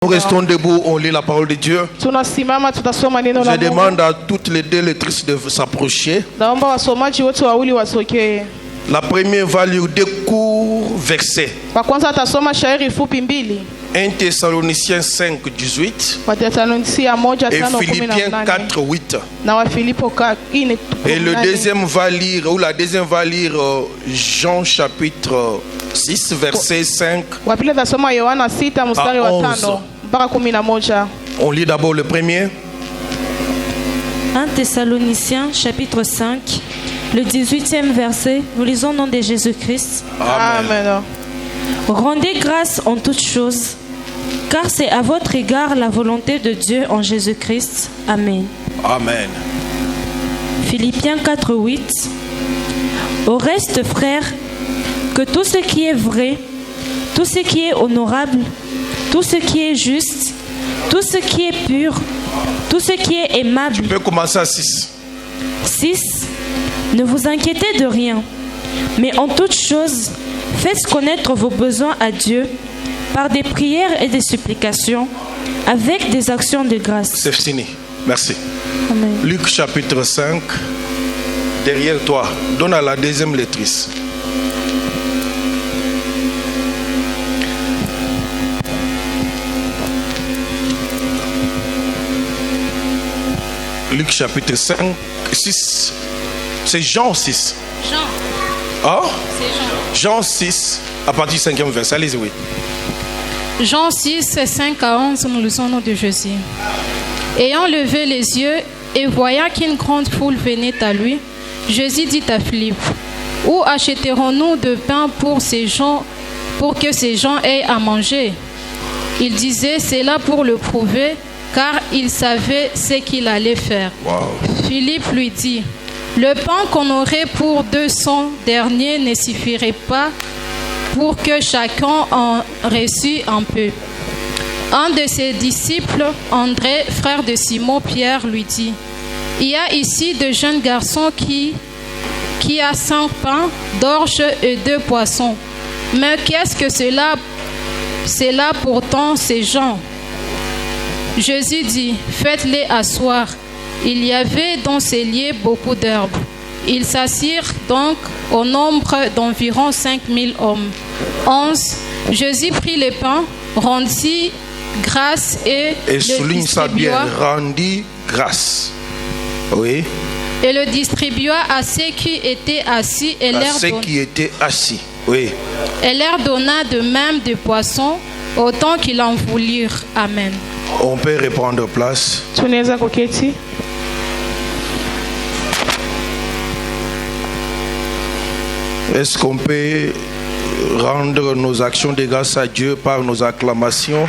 Nous restons debout, on lit la parole de Dieu. Je demande à toutes les deux lectrices de s'approcher. La première va lire deux courts versets. 1 Thessaloniciens 5, 18 et Philippiens 4, 8. Et le deuxième va lire, ou la deuxième va lire Jean chapitre 6, verset 5 à 11. On lit d'abord le premier. 1 Thessaloniciens chapitre 5, le 18e verset. Nous lisons au nom de Jésus-Christ. Amen. Rendez grâce en toutes choses, car c'est à votre égard la volonté de Dieu en Jésus-Christ. Amen. Amen. Philippiens 4, 8. Au reste, frères, que tout ce qui est vrai, tout ce qui est honorable, tout ce qui est juste, tout ce qui est pur, tout ce qui est aimable. Tu peux commencer à 6. 6. Ne vous inquiétez de rien, mais en toutes choses, faites connaître vos besoins à Dieu par des prières et des supplications, avec des actions de grâce. C'est fini. Merci. Amen. Luc chapitre 5, derrière toi. Donne à la deuxième lectrice. Luc chapitre 5, 6. C'est Jean 6. Jean. Ah? C'est Jean 6, à partir du 5e verset. Allez-y, oui. Jean 6, 5 à 11, nous lisons au nom de Jésus. Ayant levé les yeux et voyant qu'une grande foule venait à lui, Jésus dit à Philippe, où achèterons-nous de pain pour que ces gens aient à manger? Il disait cela pour le prouver, car il savait ce qu'il allait faire. Wow. Philippe lui dit, le pain qu'on aurait pour 200 derniers ne suffirait pas pour que chacun en reçût un peu. Un de ses disciples, André, frère de Simon-Pierre, lui dit, il y a ici de jeunes garçons qui a 5 pains, d'orge et 2 poissons. Mais qu'est-ce que cela pourtant ces gens? Jésus dit, faites-les asseoir. Il y avait dans ces lieux beaucoup d'herbes. Ils s'assirent donc au nombre d'environ 5000 hommes. 11. Jésus prit le pain, rendit grâce et souligne ça bien, rendit grâce. Oui. Et le distribua à ceux qui étaient assis et Oui. Et leur donna de même des poissons autant qu'ils en voulurent. Amen. On peut reprendre place. Est-ce qu'on peut rendre nos actions de grâce à Dieu par nos acclamations?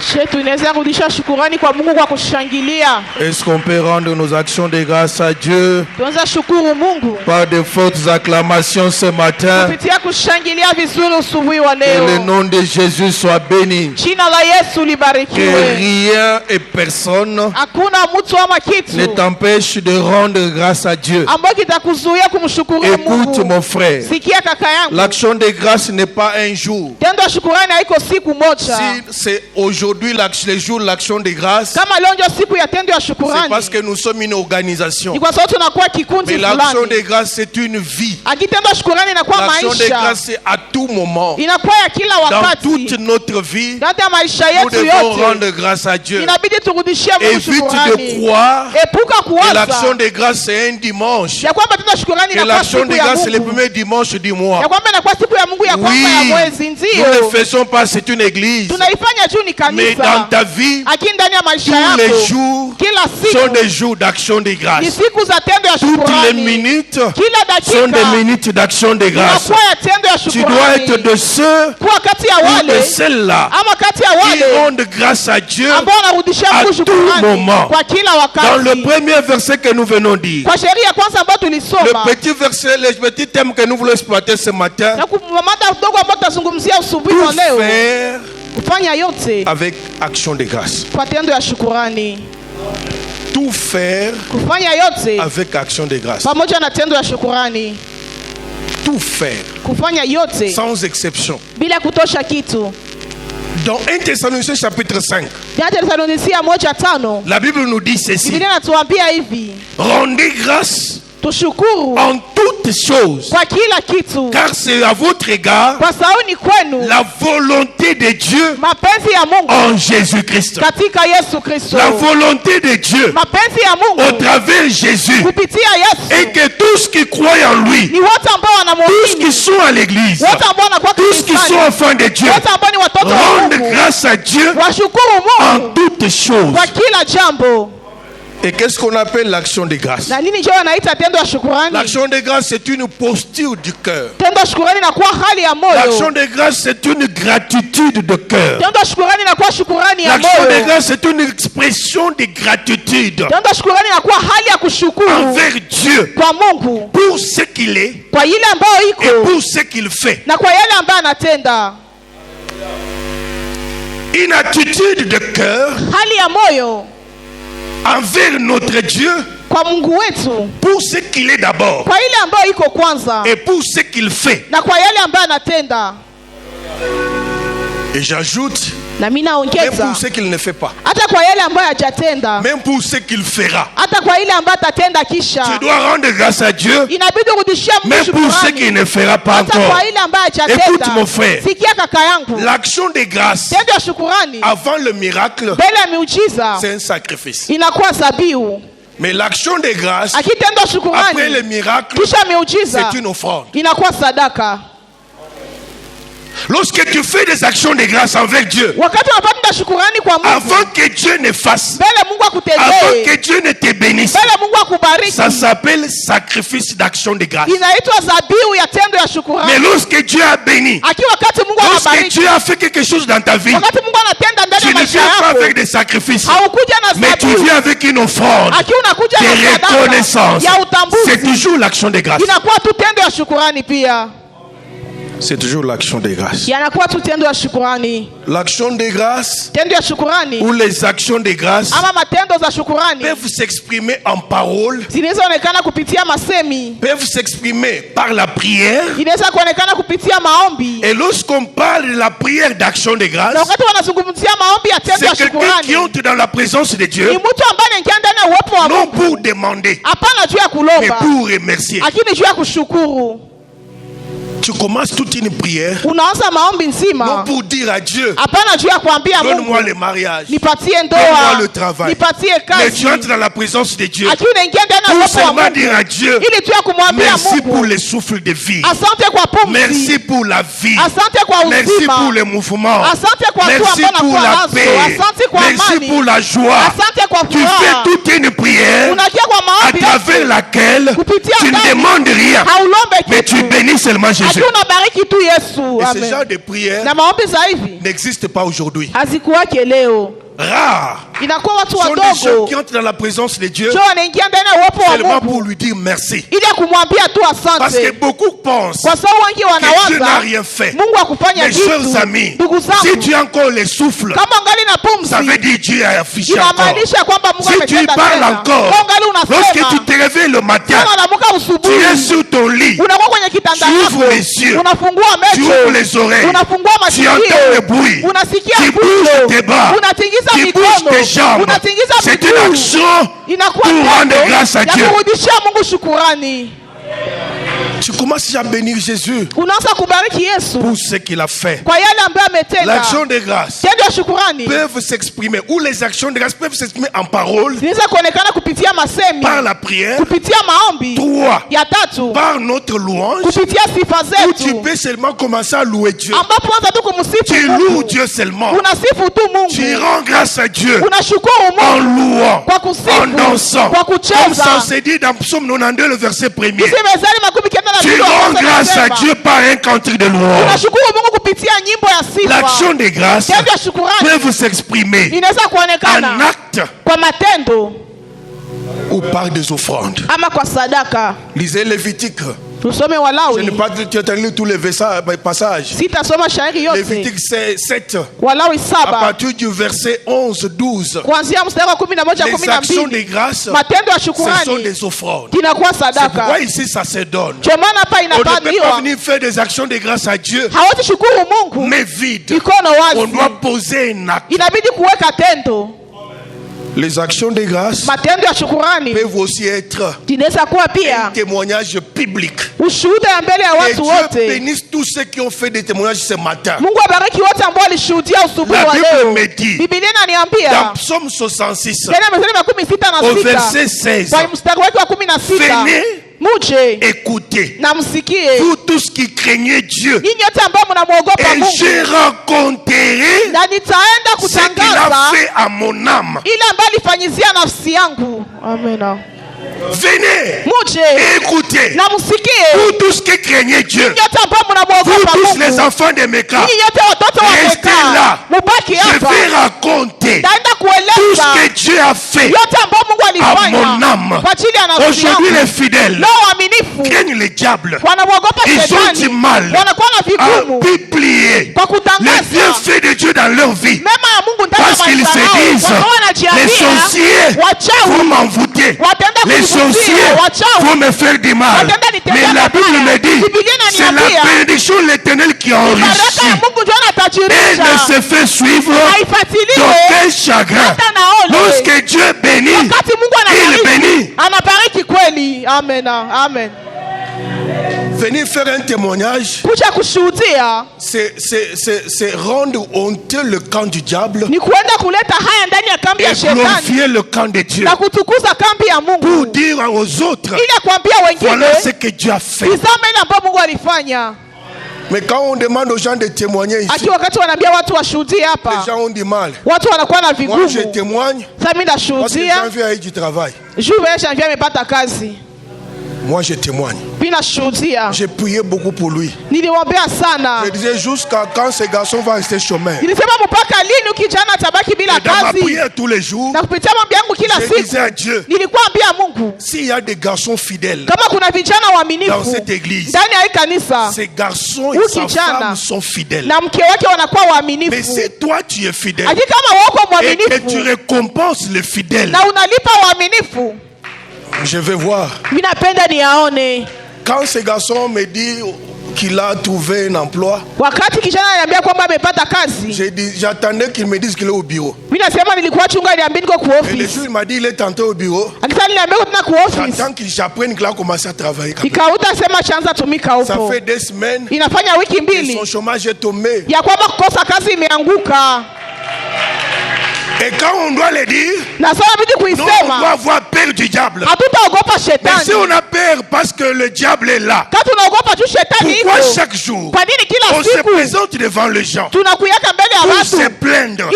Est-ce qu'on peut rendre nos actions de grâce à Dieu par de fortes acclamations ce matin? Que le nom de Jésus soit béni. Que rien et personne ne t'empêche de rendre grâce à Dieu. Écoute mon frère, l'action de grâce n'est pas un jour. Si c'est aujourd'hui le jour de l'action de grâce, c'est parce que nous sommes une organisation. Mais l'action de grâce, c'est une vie. L'action de grâce, c'est à tout moment. Dans toute notre vie, nous devons rendre grâce à Dieu. Évite de croire que l'action de grâce, c'est un dimanche. Que l'action de grâce, c'est le premier dimanche du mois. Oui, nous ne faisons pas, c'est une église. Mais dans ta vie, tous les jours sont des jours d'action de grâce. Toutes les minutes sont des minutes d'action de grâce. Tu dois être de ceux ou de celles-là qui rendent grâce à Dieu à tout moment. Dans le premier verset que nous venons de dire, le petit verset, le petit thème que nous voulons exploiter ce matin, tout faire avec action de grâce. Tout faire avec action de grâce. Tout faire sans exception. Dans 1 Thessaloniciens chapitre 5, La Bible nous dit ceci. Rendez grâce en toutes choses, car c'est à votre égard la volonté de Dieu en Jésus-Christ. La volonté de Dieu au travers de Jésus, et que tous qui croient en lui, tous qui sont à l'église, tous qui sont enfants de Dieu, rendent grâce à Dieu en toutes choses. Et qu'est-ce qu'on appelle l'action de grâce? L'action de grâce, c'est une posture du cœur. L'action de grâce, c'est une gratitude de cœur. L'action de grâce, c'est une expression de gratitude envers Dieu pour ce qu'il est et pour ce qu'il fait. Une attitude de cœur envers notre Dieu pour ce qu'il est d'abord et pour ce qu'il fait. Et j'ajoute, même pour ce qu'il ne fait pas, même pour ce qu'il fera. Tu dois rendre grâce à Dieu même pour ce qu'il ne fera pas encore. Écoute mon frère, l'action de grâce avant le miracle, c'est un sacrifice. Mais l'action de grâce après le miracle, c'est une offrande. Lorsque tu fais des actions de grâce envers Dieu, avant que Dieu ne fasse, avant que Dieu ne te bénisse, ça s'appelle sacrifice d'action de grâce. Mais lorsque Dieu a béni, lorsque Dieu a fait quelque chose dans ta vie, tu ne viens pas avec des sacrifices, mais tu viens avec une offrande de reconnaissance. C'est toujours l'action de grâce. C'est toujours l'action de grâce. L'action de grâce ou les actions de grâce peuvent s'exprimer en paroles, peuvent s'exprimer par la prière. Et lorsqu'on parle de la prière d'action de grâce, c'est quelqu'un qui entre dans la présence de Dieu, non pour demander, mais pour remercier. Tu commences toute une prière, non pour dire à Dieu, donne-moi le mariage, donne-moi le travail, mais tu entres dans la présence de Dieu pour seulement dire à Dieu, merci pour le souffle de vie, merci pour la vie, merci pour le mouvement, merci pour la paix, merci pour la joie. Tu fais toute une prière à travers laquelle tu ne demandes rien, mais tu bénis seulement Jésus. Et ce genre de prière n'existe pas aujourd'hui. Rare. Ce sont des gens qui entrent dans la présence de Dieu seulement pour lui dire merci. Parce que beaucoup pensent que Dieu n'a rien fait. Mes chers amis, si tu as encore le souffle, ça veut dire que Dieu a affiché encore. Si tu parles encore, lorsque tu te réveilles le matin, tu es sur ton lit, tu ouvres les yeux, tu ouvres les oreilles, tu entends le bruit, tu bouges tes bras, tu bouges tes jambes. C'est une action pour rendre grâce à Dieu. Tu commences à bénir Jésus pour ce qu'il a fait. L'action de grâce peuvent s'exprimer, ou les actions de grâce peuvent s'exprimer en parole, par la prière, 3, par notre louange, où tu peux seulement commencer à louer Dieu. Tu loues Dieu seulement. Tu rends grâce à Dieu en louant, en dansant. Comme ça c'est dit dans Psaume 92, le verset 1er. Tu rends grâce à Dieu par un cantique de louange. L'action de grâce peut s'exprimer en acte ou par des offrandes. Lisez Lévitique Je n'ai pas lu tous les passages. Lévitique 7. À partir du verset 11-12. Les actions de grâce, ce sont des offrandes. C'est pourquoi ici ça se donne. On ne peut pas venir faire des actions de grâce à Dieu, mais vide. On doit poser un acte. Les actions de grâce peuvent aussi être un témoignage biblique. Et Dieu bénisse tous ceux qui ont fait des témoignages ce matin. La Bible me dit dans Psaume 66 au verset 16, venez écoutez, vous tous qui craignez Dieu, et je raconterai ce qu'il a fait à mon âme. Amen. Venez écoutez, vous tous qui craignez Dieu, vous tous les enfants de Mecca, restez là. Je vais raconter tout ce que Dieu a fait à mon âme. Aujourd'hui les fidèles craignent le diable. Ils ont du mal à publier les bienfaits de Dieu dans leur vie, parce qu'ils se disent les sorciers vont m'envoûter, les sorciers vont me faire du mal. Mais la Bible me dit c'est la bénédiction de l'Éternel qui enrichit et ne se fait suivre d'aucun chagrin. Lorsque Dieu bénit, il bénit. Amen. Venir faire un témoignage, c'est rendre honteux le camp du diable et glorifier le camp de Dieu, pour dire aux autres voilà ce que Dieu a fait. Mais quand on demande aux gens de témoigner ici, les gens ont du mal. Moi je témoigne parce que janvier a eu du travail. Moi je témoigne. J'ai prié beaucoup pour lui. Je disais jusqu'à quand ce garçon va rester chômeur. Et dans ma prière tous les jours, je disais à Dieu, s'il y a des garçons fidèles dans cette église, ces garçons et sa femme sont fidèles. Mais si toi tu es fidèle et que tu récompenses les fidèles, je vais voir. Quand ce garçon me dit qu'il a trouvé un emploi, j'attendais qu'il me dise qu'il est au bureau. Et le jour il m'a dit il est entré au bureau. J'attends qu'il j'apprenne qu'il a commencé à travailler. Ça fait 2 semaines et son chômage est tombé. Et quand on doit le dire, nous on doit avoir peur du diable. Mais si on a peur parce que le diable est là, pourquoi chaque jour on se présente devant les gens pour se plaindre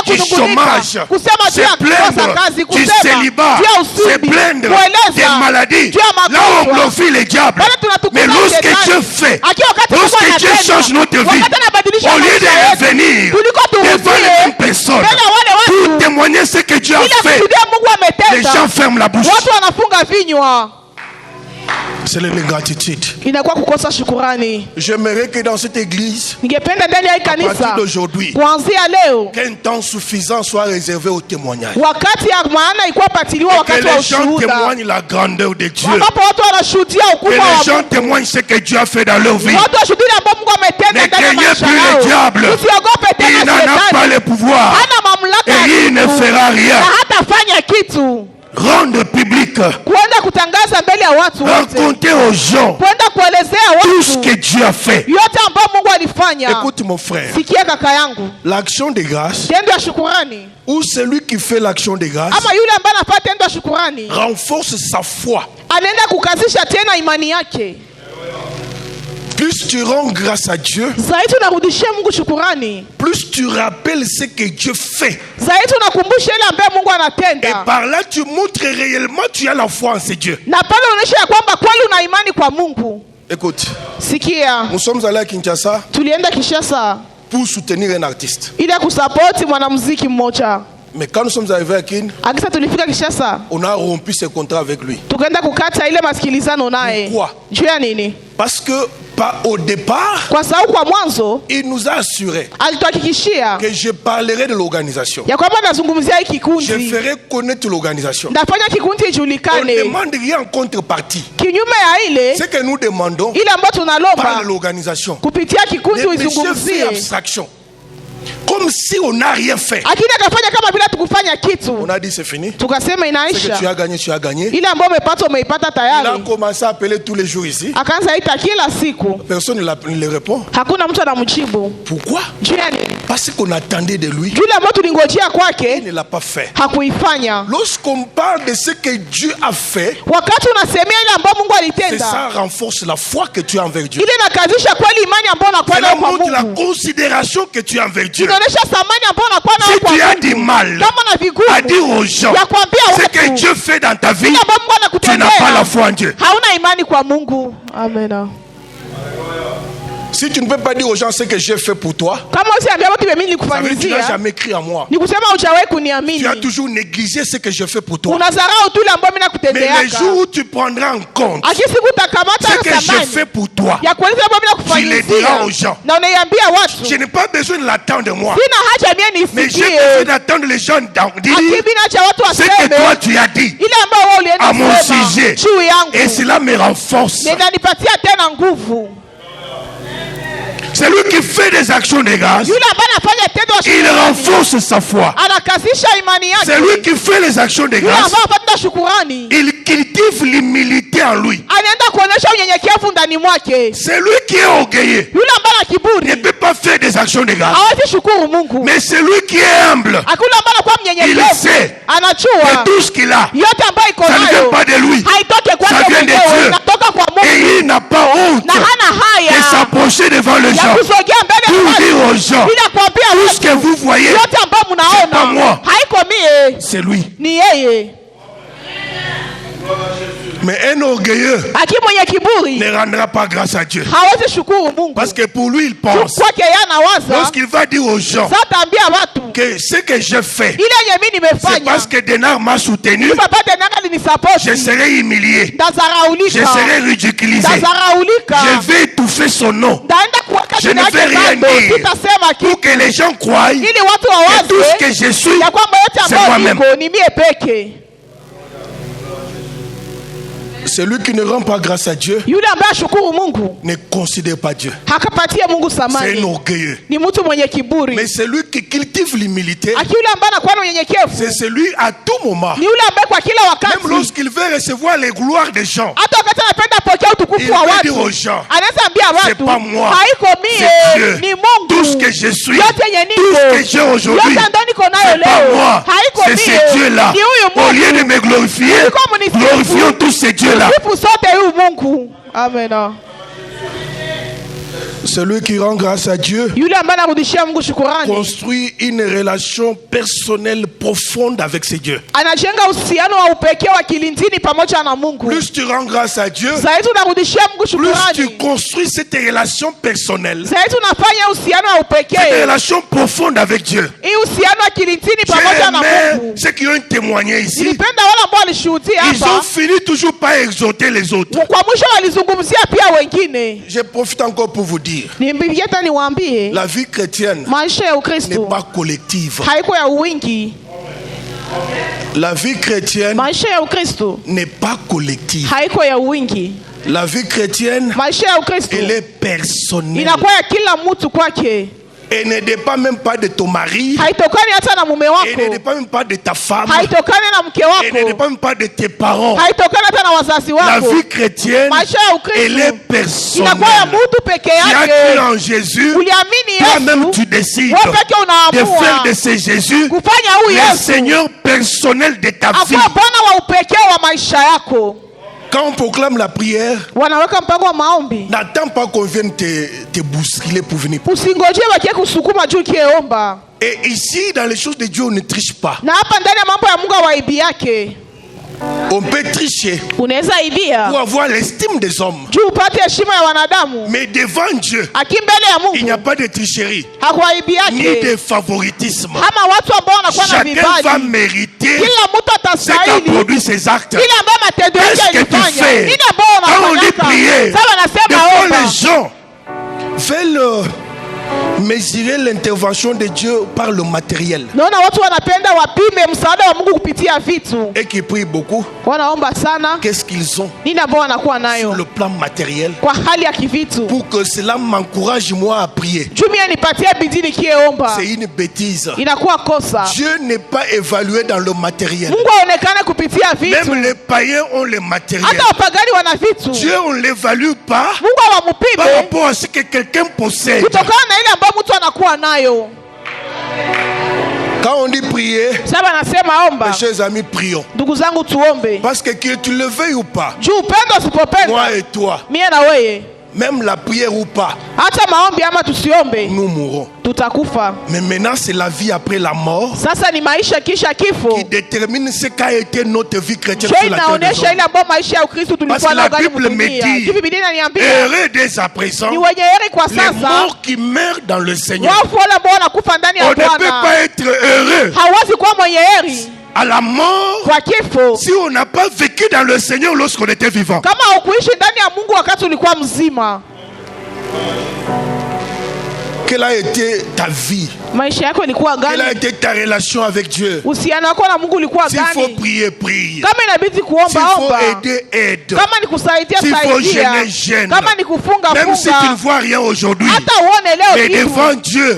du chômage, se plaindre du célibat, se plaindre des maladies? Là on glorifie le diable. Mais lorsque Dieu fait, lorsque Dieu change notre vie, au lieu de revenir devant les mêmes personnes pour témoigner ce que Dieu a fait, les gens ferment la bouche. C'est l'ingratitude. J'aimerais que dans cette église, à partir d'aujourd'hui, qu'un temps suffisant soit réservé au témoignage. Que les gens témoignent la grandeur de Dieu. Que les gens témoignent ce que Dieu a fait dans leur vie. Ne craignez plus le diable. Il n'en a pas le pouvoir. Et il ne fera rien. Rendre public, raconter aux gens tout ce que Dieu a fait. Écoute mon frère, l'action de grâce, ou celui qui fait l'action de grâce, renforce sa foi. Plus tu rends grâce à Dieu, plus tu rappelles ce que Dieu fait. Et par là, tu montres réellement que tu as la foi en ce Dieu. Écoute, nous sommes allés à Kinshasa pour soutenir un artiste. Mais quand nous sommes arrivés à Kin, on a rompu ce contrat avec lui. Pourquoi? Parce que au départ, il nous a assuré que je parlerai de l'organisation. Je ferai connaître l'organisation. On ne demande rien en contrepartie. Ce que nous demandons par l'organisation, des chefs abstraction. Comme si on n'a rien fait. On a dit c'est fini. Ce que tu as gagné, tu as gagné. Il a commencé à appeler tous les jours ici. Personne ne le répond. Pourquoi? Parce qu'on attendait de lui. Il ne l'a pas fait. Lorsqu'on parle de ce que Dieu a fait, ça renforce la foi que tu as envers Dieu. Cela montre la considération que tu as envers Dieu. Si tu as du mal à dire aux gens ce que Dieu fait dans ta vie, tu n'as pas la foi en Dieu. Amen. Si tu ne peux pas dire aux gens ce que j'ai fait pour toi, ça veut dire que tu n'as jamais cru en moi. Tu as toujours négligé ce que je fais pour toi. Mais les jours où tu prendras en compte ce que je fais pour toi, tu le diras aux gens. Je n'ai pas besoin de l'attendre de moi, mais j'ai besoin d'attendre les gens dire ce que toi tu as dit à mon sujet. Et cela me renforce. C'est lui qui fait des actions de grâce. Il renforce sa foi. C'est lui qui fait les actions de grâce. Il cultive l'humilité en lui. C'est lui qui est orgueilleux. Il ne peut pas faire des actions de grâce. Mais c'est lui qui est humble. Il sait que tout ce qu'il a, ça ne vient pas de lui. Ça vient de Dieu. Et il n'a pas honte de s'approcher devant les gens pour dire aux gens tout ce que vous voyez, c'est pas moi, c'est lui. Mais un orgueilleux ne rendra pas grâce à Dieu. Parce que pour lui, il pense, lorsqu'il va dire aux gens que ce que je fais, c'est parce que Denar m'a soutenu, je serai humilié, je serai ridiculisé, je vais étouffer son nom, je ne vais rien dire, pour que les gens croient que tout ce que je suis, c'est moi-même. Celui qui ne rend pas grâce à Dieu ne considère pas Dieu. C'est un orgueilleux. Mais celui qui cultive l'humilité, c'est celui à tout moment, même lorsqu'il veut recevoir les gloires des gens, il veut dire aux gens, c'est pas moi, c'est Dieu. Tout ce que je suis, tout ce que j'ai aujourd'hui, c'est pas moi, c'est ce Dieu-là. Au lieu de me glorifier, glorifions tous ces dieux-là. Amen. Celui qui rend grâce à Dieu construit une relation personnelle profonde avec ses dieux. Plus tu rends grâce à Dieu, plus tu construis cette relation personnelle, cette relation profonde avec Dieu. J'ai aimé ceux qui ont témoigné ici. Ils ont fini toujours par exhorter les autres. Je profite encore pour vous dire, la vie chrétienne n'est pas collective. La vie chrétienne n'est pas collective. La vie chrétienne, elle est personnelle. Elle ne dépend même pas de ton mari. Elle ne dépend même pas de ta femme. Elle ne dépend même pas de tes parents. La vie chrétienne, elle est personnelle. Tu as cru en Jésus, toi-même tu décides de faire de ce Jésus le Seigneur personnel de ta vie. Quand on proclame la prière, n'attends pas qu'on vienne te bousculer pour venir. Et ici, dans les choses de Dieu, on ne triche pas. On peut tricher unaweza ibia pour avoir l'estime des hommes. Juu upate heshima ya wanadamu. Mais devant Dieu, akimbele ya Mungu, il n'y a pas de tricherie ni de favoritisme. Ama watu ambao wanakuwa na vibali. Chacun va mériter kila mtu atastahili ce qu'a produit ses actes. Kila ambaye matendo yake alifanya. Quand on dit prier, devant les gens veulent mesurer l'intervention de Dieu par le matériel. Naona watu wanapenda wapime msaada wa Mungu kupitia vitu. Et qui prient beaucoup. Wanaomba sana. Qu'est-ce qu'ils ont? Nini ambao wanakuwa nayo? Sur le plan matériel. Kwa hali ya kivitu. Pour que cela m'encourage moi à prier. Jumia nipatie bidii nikiomba. C'est une bêtise. Inakuwa kosa. Dieu n'est pas évalué dans le matériel. Mungu aonekane kupitia vitu. Même les païens ont le matériel. Hata wapagani wana vitu. Dieu on l'évalue pas. Mungu hawamupime par rapport à ce que quelqu'un possède. Kutokana na ile ambayo mtu anakuwa nayo. Quand on dit prier, sasa nasema omba. Mes chers amis, prions. Ndugu zangu tuombe. Parce que tu le veuilles ou pas, juu upendo usipopenda, moi et toi, mie na wewe, même la prière ou pas, hata maombi ama tusiombe, nous mourrons. Tutakufa. Mais maintenant c'est la vie après la mort. Sasa ni maisha kisha kifo. Qui détermine ce qu'a été notre vie chrétienne sur la terre. Ile ambayo maisha ya Ukristo tulikuwa nayo gani mdunia. Biblia inaniambia, heureux dès à présent, ni wenye heri kwa sasa, les morts qui meurent dans le Seigneur. Wafu wale ambao wanakufa ndani ya Bwana. On ne peut pas être heureux. Hawezi kuwa mwenye heri à la mort kwa kifo, si on n'a pas vécu dans le Seigneur lorsqu'on était vivant. Kama ukuishi ndani ya Mungu wakati ulikuwa mzima. Quelle a été ta vie? Maisha yako ilikuwa gani? Quelle a été ta relation avec Dieu? Uhusiano wako na Mungu ulikuwa gani? S'il faut prier, prie. Kama inabidi kuomba, omba. S'il faut aider, aide. Kama ni kusaidia, saidia. S'il faut gêner, gêne. Kama ni kufunga, même si tu ne vois rien aujourd'hui, hata uone leo mais devant Dieu,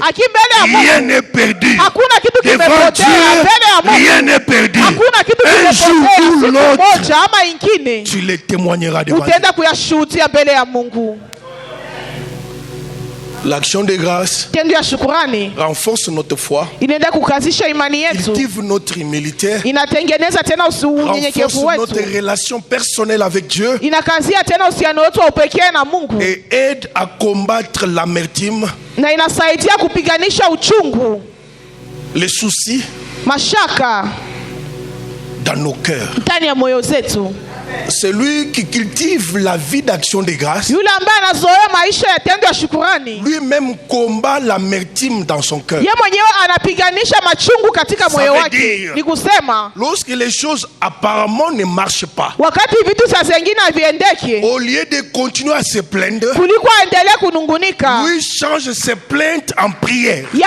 rien n'est perdu. Hakuna kitu devant Dieu, rien n'est perdu. Hakuna kitu un jour ou l'autre, ama ingine, tu le témoigneras devant Dieu. Utaenda kuyashuhudia mbele ya Mungu. L'action de grâce renforce notre foi, cultive notre humilité, renforce notre relation personnelle avec Dieu et aide à combattre l'amertume, les soucis dans nos cœurs. Celui qui cultive la vie d'action de grâce, lui-même combat l'amertume dans son cœur. Ça veut dire, lorsque les choses apparemment ne marchent pas, au lieu de continuer à se plaindre, lui change ses plaintes en prière. Il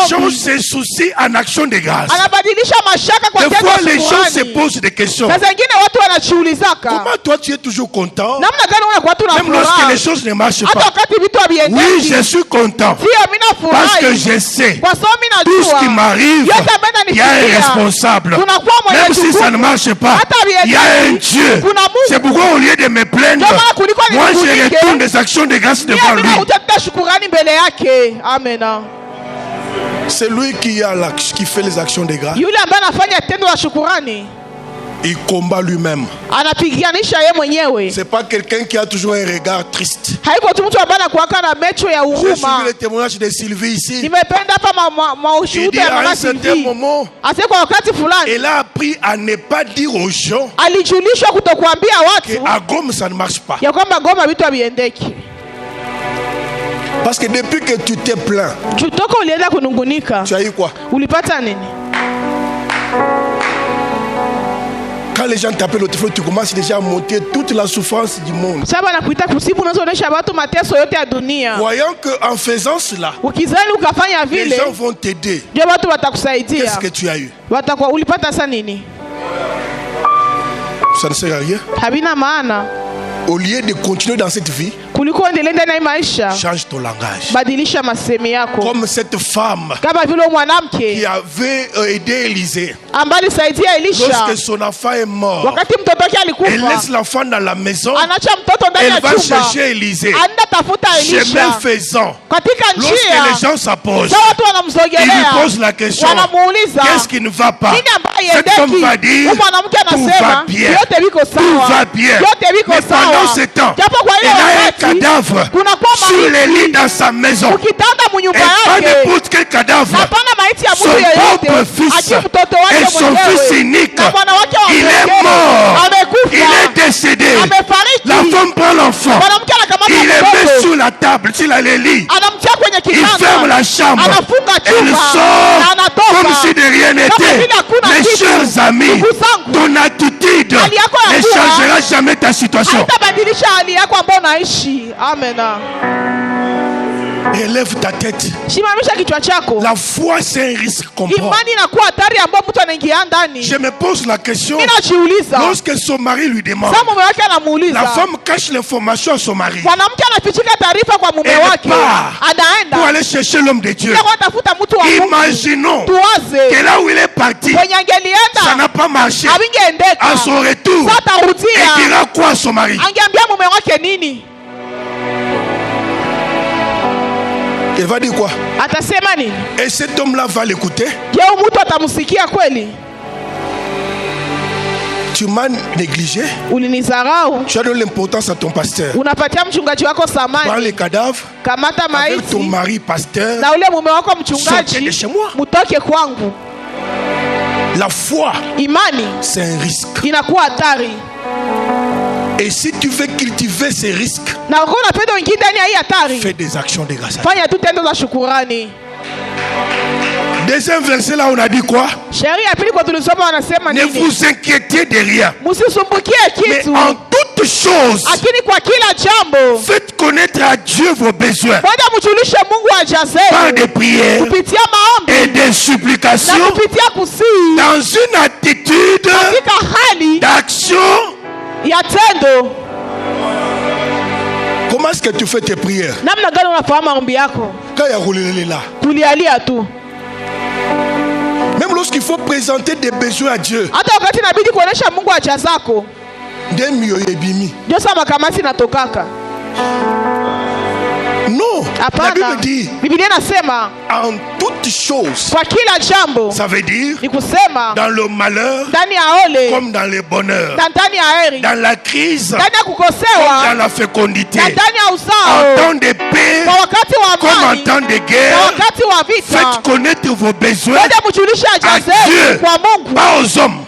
change ses soucis en action de grâce. Des fois les gens se posent des questions. Comment toi tu es toujours content même lorsque les choses ne marchent pas? Oui, je suis content parce que je sais tout ce qui m'arrive, il y a un responsable. Même si ça ne marche pas, il y a un Dieu. C'est pourquoi au lieu de me plaindre, moi je retourne des actions de grâce devant lui. C'est lui qui fait les actions de grâce. Il combat lui-même. C'est pas quelqu'un qui a toujours un regard triste. J'ai suivi le témoignage de Sylvie ici. Il dit à un certain moment, elle a appris à ne pas dire aux gens qu'à Goma ça ne marche pas. Parce que depuis que tu t'es plaint, tu as eu quoi? Quand les gens t'appellent au téléphone, tu commences déjà à monter toute la souffrance du monde. Voyant qu'en faisant cela, les gens vont t'aider. Qu'est-ce que tu as eu? Ça ne sert à rien. Au lieu de continuer dans cette vie, change ton langage. Comme cette femme qui avait aidé Élisée. Lorsque son enfant est mort, elle laisse l'enfant dans la maison. Elle va chercher Élisée. Chemin faisant, lorsque les gens s'approchent, ils lui posent la question, qu'est-ce qui ne va pas? Cette femme va dire, tout va bien. Tout va bien. Mais pendant ce temps, il a un cadavre sur les lits dans sa maison. Et pas n'importe quel cadavre. Son propre fils et son fils unique table, s'il a les lits, anamtia kwenye il kitanda, ferme la chambre, anafunga et il chumba, sort anatoka comme si de rien n'était. Mes chers amis, ton attitude ne changera jamais ta situation. haitabadilisha hali yako ambayo unaishi. Amen. Relève ta tête. Simamisha kichwa chako. La foi c'est un risque, comprends. Imani inakuwa hatari ambayo mtu anaingia ndani. Je me pose la question. Ninajiuliza. Lorsque son mari lui demande. Sasa mume wake anamuuliza. La femme cache l'information à son mari. Mwanamke anafichika taarifa kwa mume wake. Anaenda pour aller chercher l'homme de Dieu. Imaginons que là où il est parti, ça n'a pas marché. À son retour, il dira quoi à son mari? Il va dire quoi? Et cet homme-là va l'écouter. Tu m'as négligé. Tu as donné l'importance à ton pasteur. Prends les cadavres avec ton mari pasteur. Sortez de chez moi. La foi, c'est un risque. Et si tu veux cultiver ces risques, fais des actions de grâce. Deuxième verset là, on a dit quoi? Ne vous inquiétez de rien. Mais en toutes choses, faites connaître à Dieu vos besoins par des prières et des supplications dans une attitude d'action. Comment est-ce que tu fais tes prières? Quand il y a roulé là. Même lorsqu'il faut présenter des besoins à Dieu. Non, la Bible dit en toutes choses. Ça veut dire dans le malheur comme dans le bonheur, dans la crise comme dans la fécondité, en temps de paix comme en temps de guerre. Faites connaître vos besoins à Dieu, pas aux hommes,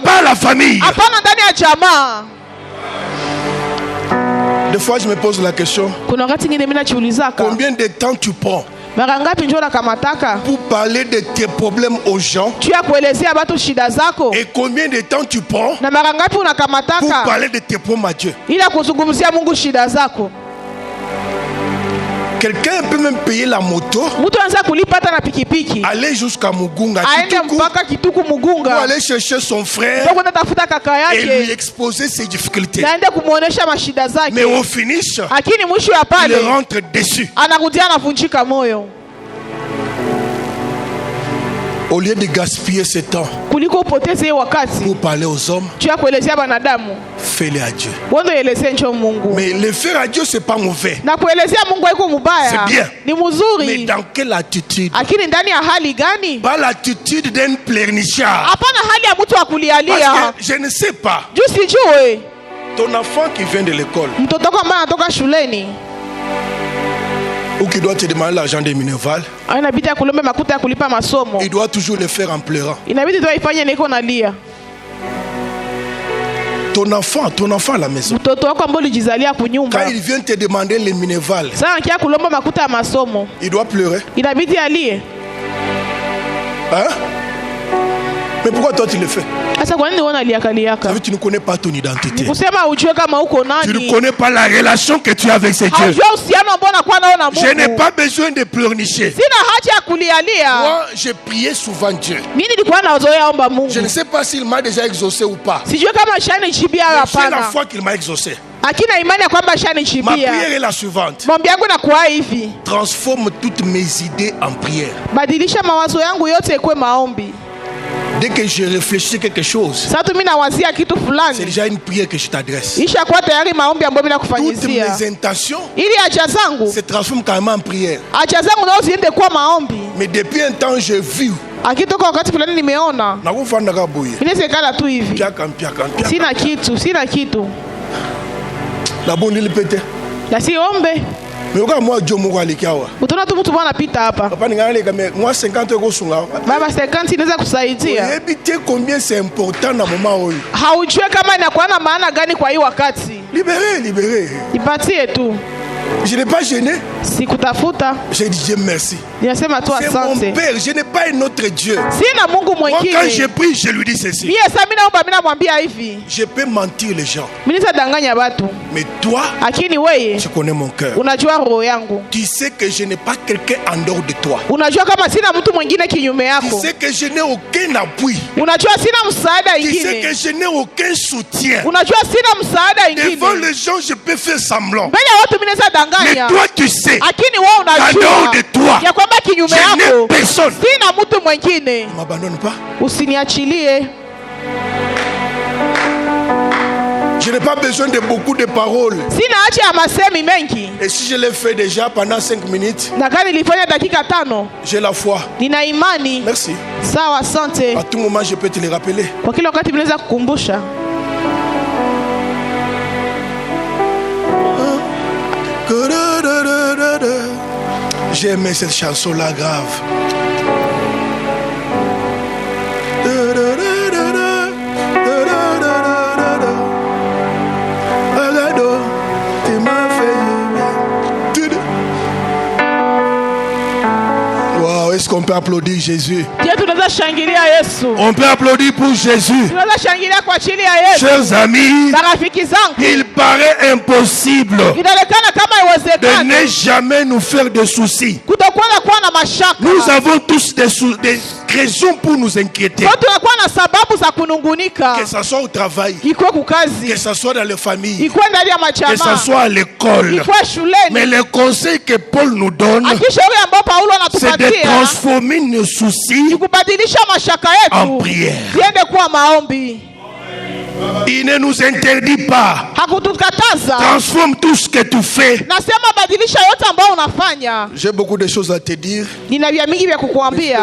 pas à la famille. Des fois, je me pose la question. Combien de temps tu prends pour parler de tes problèmes aux gens? Et combien de temps tu prends pour parler de tes problèmes à Dieu? Quelqu'un peut même payer la moto, aller jusqu'à Mugunga, pour aller chercher son frère et lui exposer ses difficultés. Mais au finish, il rentre déçu. Au lieu de gaspiller ce temps pour parler aux hommes, fais-le à Dieu. Mais le faire à Dieu, c'est pas mauvais. C'est bien. Mais dans quelle attitude? Pas l'attitude d'un pleurnichard. Parce que je ne sais pas. Ton enfant qui vient de l'école, ou qui doit te demander l'argent des minerval, il doit toujours le faire en pleurant. Ton enfant à la maison, quand il vient te demander les minerval, il doit pleurer. Hein? Mais pourquoi toi tu le fais? Ça veut dire que tu ne connais pas ton identité. Tu ne connais pas la relation que tu as avec ces dieux. Je n'ai pas besoin de pleurnicher. Moi, j'ai prié souvent Dieu. Je ne sais pas s'il m'a déjà exaucé ou pas. C'est la fois qu'il m'a exaucé. Ma prière est la suivante. Transforme toutes mes idées en prière. Dès que je réfléchis à quelque chose, c'est déjà une prière que je t'adresse. Toutes mes intentions se transforment carrément en prière. Mais depuis un temps, j'ai vu. Mais regarde moi Dieu moko alikiawa. Utaona tu mtu bwana pita hapa. Papa ningali kama moi 50 euros sunga. Baba 50 inaweza kusaidia. Ebite combien c'est important na moment huyu. Haujue kama inakuwa na maana gani kwa hii wakati. Libéré. Ipatie tu. Je n'ai pas gêné. Sikutafuta. J'ai dit Dieu merci. C'est mon Père, je n'ai pas un autre Dieu. Moi, quand je prie, je lui dis ceci. Je peux mentir les gens. Mais toi, tu connais mon cœur. Tu sais que je n'ai pas quelqu'un en dehors de toi. Tu sais que je n'ai aucun appui. Tu sais que je n'ai aucun soutien. Devant les gens, je peux faire semblant. Mais toi, tu sais qu'en dehors de toi, je n'ai personne. Ne m'abandonne pas. Je n'ai pas besoin de beaucoup de paroles. Et si je l'ai fait déjà pendant 5 minutes, j'ai la foi. Merci. À tout moment, je peux te le rappeler. J'ai aimé cette chanson-là grave. Wow, est-ce qu'on peut applaudir Jésus? On peut applaudir pour Jésus. Chers amis, il paraît impossible de ne jamais nous faire de soucis. Nous avons tous des raisons pour nous inquiéter. Que ce soit au travail, que ce soit dans les familles, que ce soit à l'école. Mais le conseil que Paul nous donne, c'est de transformer nos soucis en prière. Il ne nous interdit pas. Transforme tout ce que tu fais. J'ai beaucoup de choses à te dire.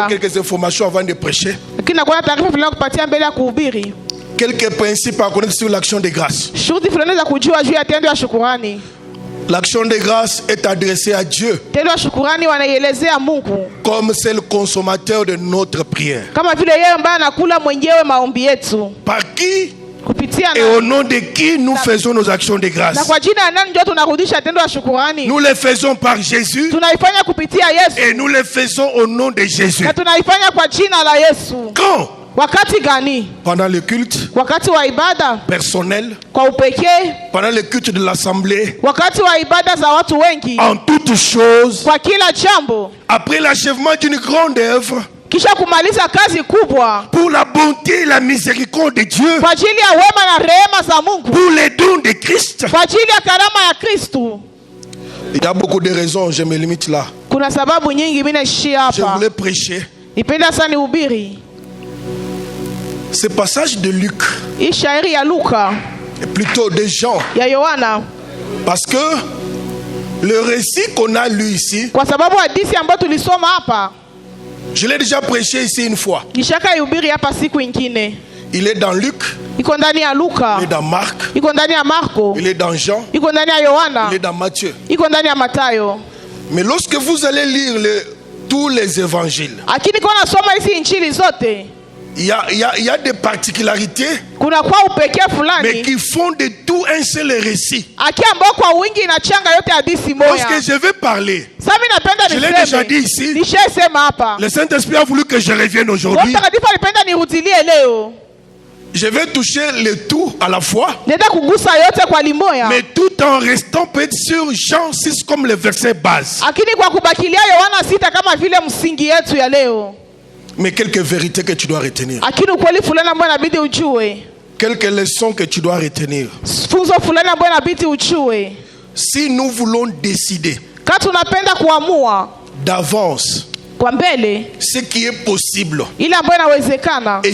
Quelques informations avant de prêcher. Quelques principes à connaître sur l'action de grâce. L'action de grâce est adressée à Dieu comme c'est le consommateur de notre prière. Par qui et au nom de qui nous faisons nos actions de grâce? Nous les faisons par Jésus et nous les faisons au nom de Jésus. Quand? Pendant le culte personnel, pendant le culte de l'assemblée, en toutes choses, après l'achèvement d'une grande œuvre, pour la bonté et la miséricorde de Dieu, pour les dons de Christ. Il y a beaucoup de raisons, je me limite là. Je voulais prêcher ce passage de Luc, et plutôt de Jean, parce que le récit qu'on a lu ici, je l'ai déjà prêché ici une fois. Il est dans Luc, il est dans Marc, il est dans Jean, il est dans Matthieu. Mais lorsque vous allez lire tous les évangiles, il y a des particularités, mais qui font de tout un seul récit. Lorsque je vais parler, je l'ai déjà dit ici, le Saint-Esprit a voulu que je revienne aujourd'hui. Je vais toucher le tout à la fois, mais tout en restant peut-être sur Jean 6 comme le verset base. Mais quelques vérités que tu dois retenir. Quelques leçons que tu dois retenir. Si nous voulons décider d'avance ce qui est possible et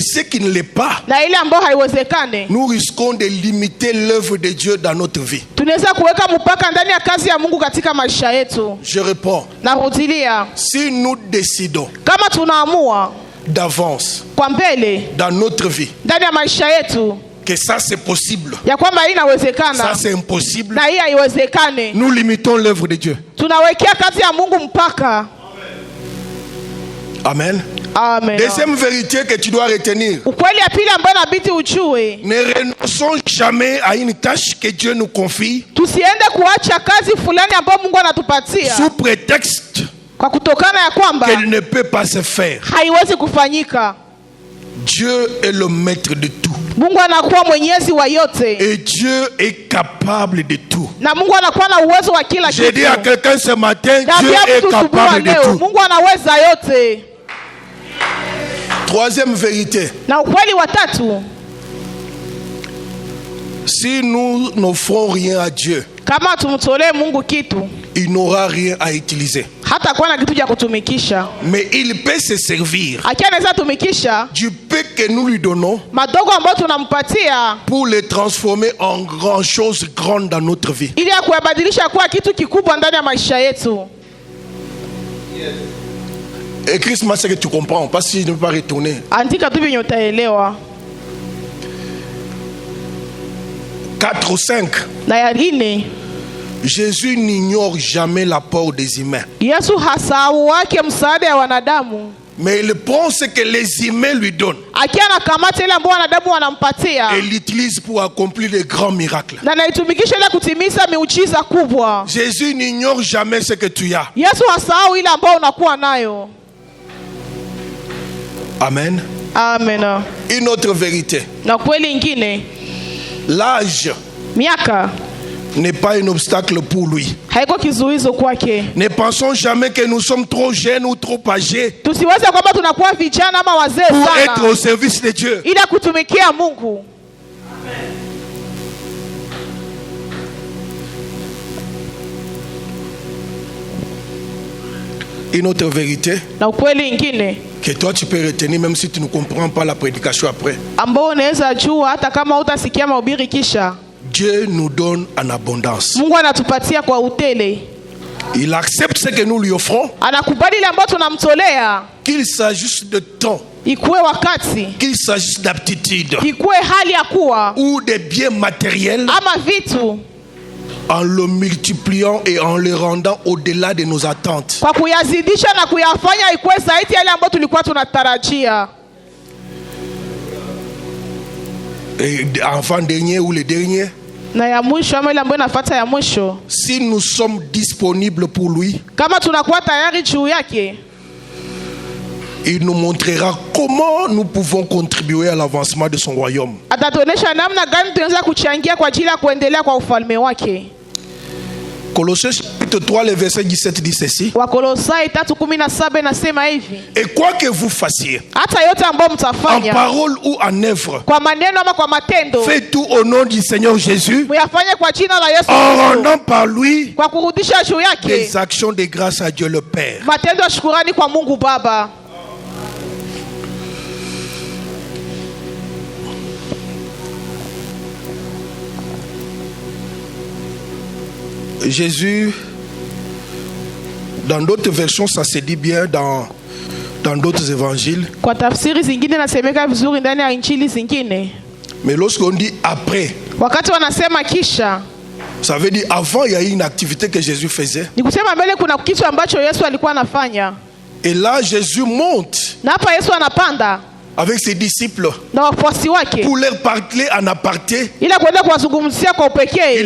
ce qui ne l'est pas, nous risquons de limiter l'œuvre de Dieu dans notre vie. Je réponds, si nous décidons d'avance dans notre vie que ça c'est possible, ça c'est impossible, nous limitons l'œuvre de Dieu. Amen. Amen. Deuxième vérité que tu dois retenir. Ne renonçons jamais à une tâche que Dieu nous confie. Sous prétexte qu'elle ne peut pas se faire. Dieu est le maître de tout. Et Dieu est capable de tout. J'ai dit à quelqu'un ce matin, Dieu est capable de tout. Troisième vérité. Si nous n'offrons rien à Dieu, il n'aura rien à utiliser. Mais il peut se servir du peu que nous lui donnons pour le transformer en grand chose grande dans notre vie. Écris-moi ce que tu comprends, parce que je ne peux pas retourner. 4 ou 5. Jésus n'ignore jamais l'apport des humains. Mais il prend ce que les humains lui donnent et l'utilise pour accomplir les grands miracles. Jésus n'ignore jamais ce que tu as. Amen. Amen. Une autre vérité. L'âge n'est pas un obstacle pour lui. Ne pensons jamais que nous sommes trop jeunes ou trop âgés pour être au service de Dieu. Une autre vérité que toi tu peux retenir même si tu ne comprends pas la prédication après. Dieu nous donne en abondance. Il accepte ce que nous lui offrons. Qu'il s'agisse de temps, qu'il s'agisse d'aptitude ou de biens matériels, en le multipliant et en le rendant au-delà de nos attentes. Et enfin dernier ou le dernier, si nous sommes disponibles pour lui, il nous montrera comment nous pouvons contribuer à l'avancement de son royaume. Colossiens chapitre 3, le verset 17 dit ceci. Et quoi que vous fassiez, en parole ou en œuvre, faites tout au nom du Seigneur Jésus, en rendant par lui des actions de grâce à Dieu le Père. Jésus, dans d'autres versions, ça se dit bien dans d'autres évangiles. Mais lorsqu'on dit après, ça veut dire avant, il y a eu une activité que Jésus faisait. Et là, Jésus monte avec ses disciples pour leur parler en aparté. Il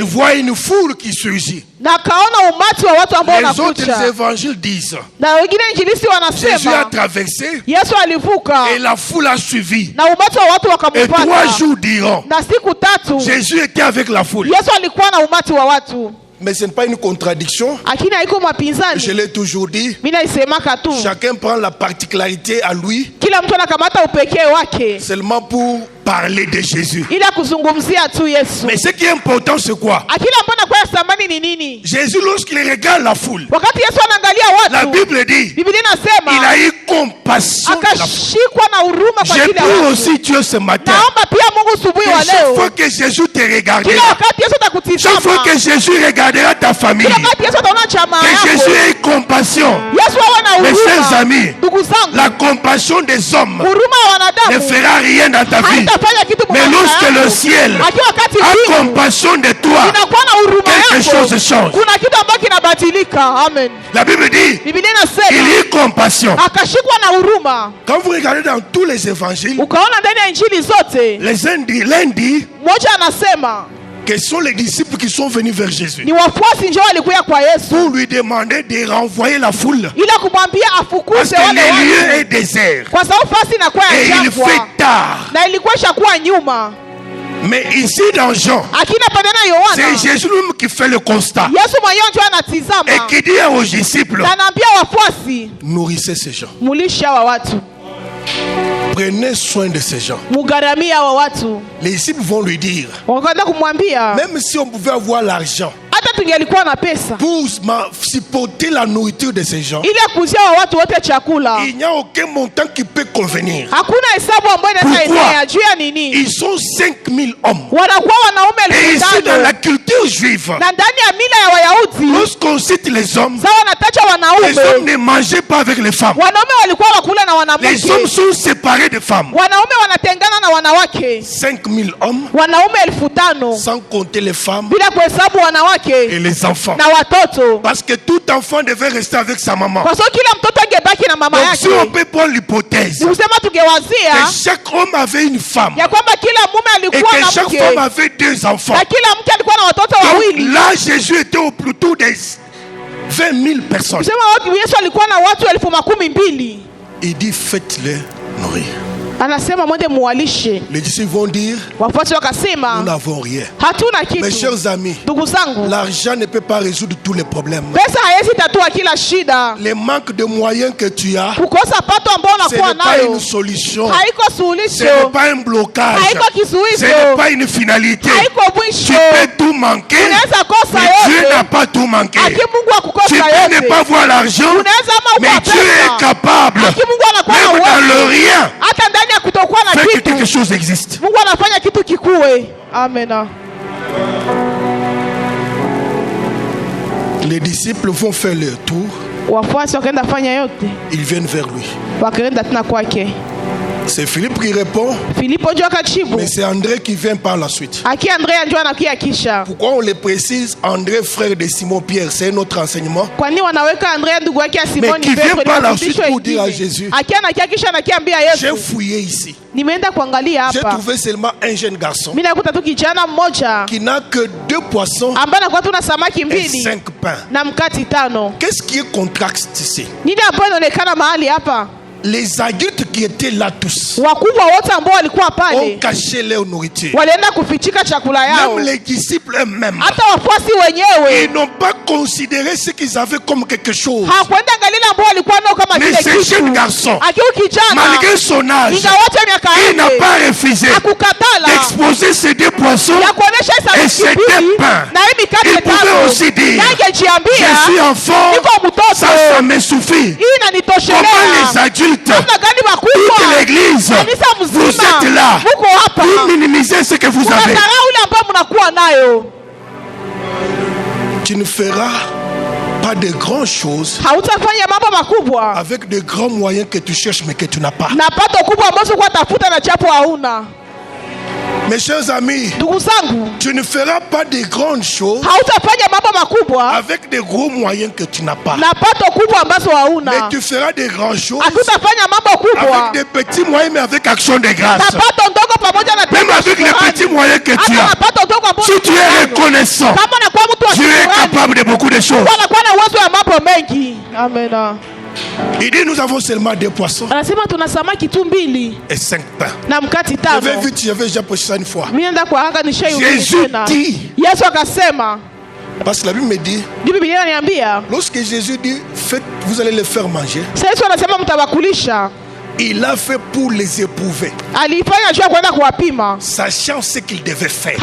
voit une foule qui surgit. Les autres évangiles disent Jésus a traversé et la foule a suivi. Et 3 jours diront Jésus était avec la foule. Mais ce n'est pas une contradiction. Je l'ai toujours dit. Chacun prend la particularité à lui seulement pour parler de Jésus. Mais ce qui est important, c'est quoi? Jésus, lorsqu'il regarde la foule, la Bible dit il a eu compassion de la foule. Je prie aussi Dieu ce matin que chaque fois que Jésus te regardera, chaque fois que Jésus regardera ta famille, que Jésus ait compassion. Mes chers amis, la compassion des hommes ne fera rien dans ta vie. Mais lorsque le ciel a compassion de toi, quelque chose change. La Bible dit il y a compassion. Quand vous regardez dans tous les évangiles, l'un dit que sont les disciples qui sont venus vers Jésus pour lui demander de renvoyer la foule parce que le lieu est désert et il fait tard. Mais ici dans Jean, c'est Jésus lui qui fait le constat et qui dit aux disciples, nourrissez ces gens, prenez soin de ces gens. Les disciples vont lui dire, même si on pouvait avoir l'argent pour supporter la nourriture de ces gens, il n'y a aucun montant qui peut convenir. Pourquoi? Ils sont 5000 hommes. Et ici dans la culture juive, lorsqu'on cite les hommes ne mangeaient pas avec les femmes. Les hommes sont séparés des femmes. 5000 hommes, sans compter les femmes et les enfants. Parce que tout enfant devait rester avec sa maman. Donc si on peut prendre l'hypothèse que chaque homme avait une femme et que chaque femme avait 2 enfants, donc là Jésus était au plus tôt des 20 000 personnes. Il dit faites-les nourrir. Les disciples vont dire nous n'avons rien. Mes chers amis, l'argent ne peut pas résoudre tous les problèmes. Les manques de moyens que tu as, ce n'est pas une solution, ce n'est pas un blocage, ce n'est pas une finalité. Tu peux tout manquer, mais Dieu n'a pas tout manqué. Tu peux ne pas voir l'argent, mais Dieu est capable, même dans le rien, fait que quelque chose existe. Amen. Les disciples vont faire leur tour. Ils viennent vers lui. C'est Philippe qui répond, mais c'est André qui vient par la suite. Pourquoi on le précise? André, frère de Simon-Pierre, c'est un autre enseignement. Mais qui vient par la suite pour dire à Jésus, j'ai fouillé ici, j'ai trouvé seulement un jeune garçon qui n'a que 2 poissons et 5 pains. Qu'est-ce qui est contraste ici? Les adultes qui étaient là tous ont caché leur nourriture. Même les disciples eux-mêmes, ils n'ont pas considéré ce qu'ils avaient comme quelque chose. Mais ce jeune garçon, malgré son âge, il n'a pas refusé d'exposer ces 2 poissons et ces 2 pains. Il pouvait aussi dire, je suis enfant, ça me suffit. Comment les adultes, toute l'église, vous êtes là pour minimiser ce que vous avez? Tu ne feras pas de grandes choses avec de grands moyens que tu cherches mais que tu n'as pas. Mes chers amis, tu ne feras pas de grandes choses avec de gros moyens que tu n'as pas. Mais tu feras de grandes choses avec des petits moyens, mais avec action de grâce. Même avec les petits moyens que tu as, si tu es reconnaissant, tu es capable de beaucoup de choses. Amen. Il dit nous avons seulement 2 poissons et 5 pains. J'avais vu, tu avais déjà prêché ça une fois. Jésus dit, parce que la Bible me dit, lorsque Jésus dit faites, vous allez les faire manger, il a fait pour les éprouver, sachant ce qu'il devait faire.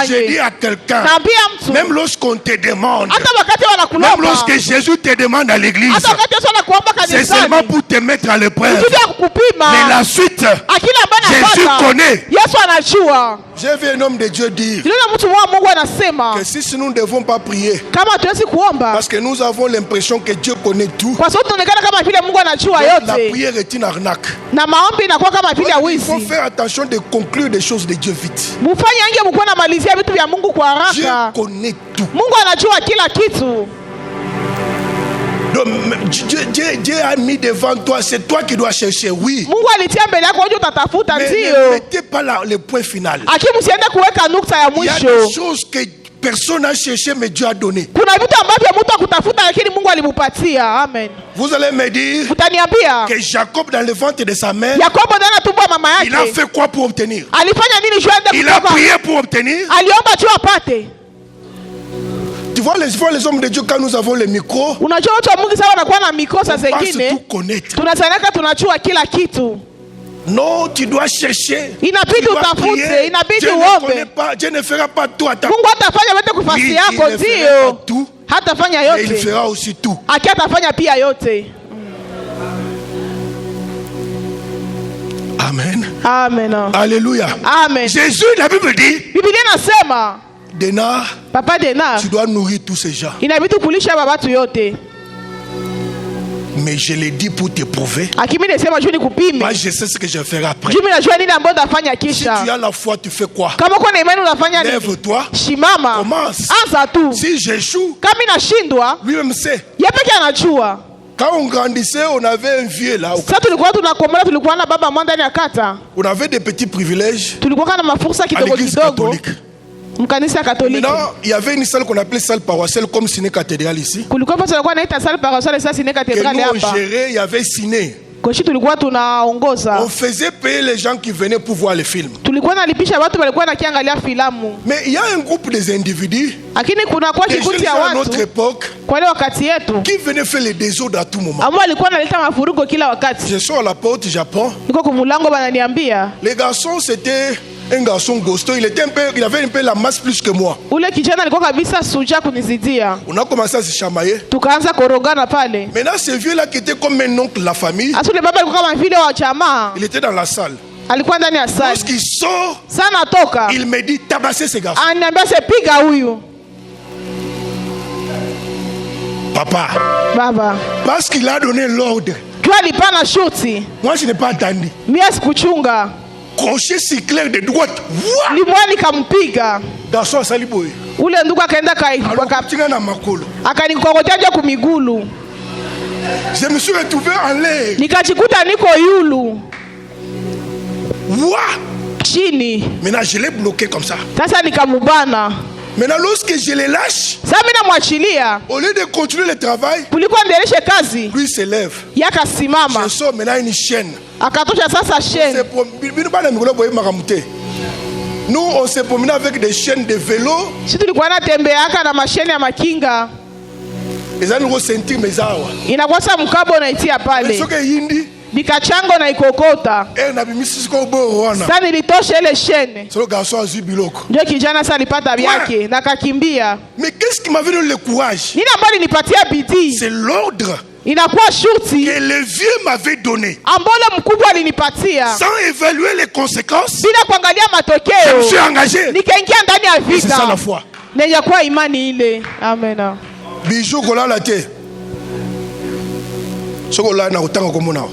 J'ai dit à quelqu'un, même lorsqu'on te demande, même lorsque Jésus te demande à l'église, c'est seulement pour te mettre à l'épreuve. Mais la suite, Jésus connaît. J'ai vu un homme de Dieu dire que si nous ne devons pas prier, parce que nous avons l'impression que Dieu connaît tout, la prière est une arnaque. Na maombi inakuwa kama vile ya wizi. Il faut faire attention de conclure des choses de Dieu vite. Mufanye ange mkuwa na malizia vitu vya Mungu kwa haraka. Dieu connaît tout. Mungu anajua kila kitu. Donc, Dieu a mis devant toi, c'est toi qui dois chercher, oui. Mungu alitia mbele yako wewe utatafuta ndio. Mais ne mettez pas le point final. Akimu siende kuweka nukta ya mwisho. Il y a des choses que personne n'a cherché mais Dieu a donné. Kuna vitu ambavyo mtu akutafuta lakini Mungu alimupatia. Amen. Vous allez me dire que Jacob dans le ventre de sa mère, Yakobo ndani ya tumbo ya mama yake, il a fait quoi pour obtenir? Alifanya nini juu aende Il a prié pour obtenir. Aliomba juu apate. Tu vois les hommes de Dieu quand nous avons le micro. Unajua watu wa Mungu sawa wanakuwa na micro saa zingine. Tunazanaka tunajua kila kitu. Non, tu dois chercher. Inabidi utafute, inabidi uombe. Dieu ne fera pas tout à ta. Mungu hatafanya yote kwa fasi yako ndio. Hatafanya yote. Il fera aussi tout. Atafanya pia yote. Amen. Amen. Alléluia. Amen. Jésus, la Bible dit. Biblia inasema. Denar. Papa Denar. Tu dois nourrir tous ces gens. Inabidi kulisha babatu yote. Mais je l'ai dit pour t'éprouver. Moi je sais ce que je ferai après. Si tu as la foi, tu fais quoi? Lève-toi. Commence. Si j'échoue, lui-même sait. Quand on grandissait, on avait un vieux là. On avait des petits privilèges à l'église catholique. Maintenant, il y avait une salle qu'on appelait salle paroissiale comme ciné cathédrale ici. Que nous on gérait, il y avait ciné. On faisait payer les gens qui venaient pour voir les films. Mais il y a un groupe des individus, des gens à notre époque, qui venaient faire les désordres à tout moment. Je suis à la porte, j'apprends. Les garçons, c'était un garçon gosto, il avait un peu la masse plus que moi. On a commencé à se chamailler. Maintenant, ce vieux-là qui était comme un oncle de la famille, il était dans la salle. Lorsqu'il sort, il me dit tabasser ces garçons. Papa, parce qu'il a donné l'ordre. Moi, je n'ai pas attendu. Crochet si clair de droite. Garçon saliboy. Ule ndugu akaenda akapiga makolo. Akanikokotea kumigulu. Je me suis retrouvé en l'air. Nikajikuta niko yulu. Chini. Maintenant je l'ai bloqué comme ça. Sasa nikamubana. Maintenant lorsque je le lâche, au lieu de continuer le travail, lui se lève. Je sors maintenant une chaîne. Nous on se promenait avec des chaînes de vélo. Nikachango na ikokota. Sasa nilitosha ile shene. Ndio kijana sasa alipata vyake na akakimbia. Mais qu'est-ce qui m'a donné le courage? Nini ambayo nipatia bidii? C'est l'ordre inakuwa shurti que le vieux m'avait donné. Ambole mkubwa alinipatia. Sans évaluer les conséquences. Bila kuangalia matokeo. Je me suis engagé. Nikaingia ndani ya vita. C'est ça la foi. Nenya kwa imani ile. Amen. Bijou kola la te. Sokola na utanga komona.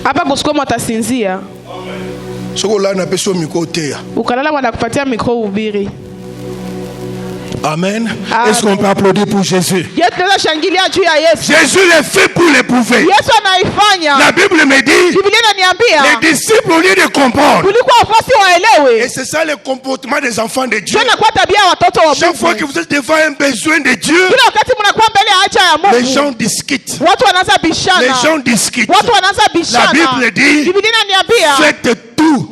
Hapa kusikoma atasinzia. Ukalala wanakupatia mikro ubiri. Amen. Est-ce qu'on peut applaudir pour Jésus? Jésus le fait pour l'éprouver. La Bible me dit, les disciples au lieu de comprendre, et c'est ça le comportement des enfants de Dieu. Chaque fois que vous êtes devant un besoin de Dieu, les gens discutent. Les gens discutent. La Bible dit, faites tout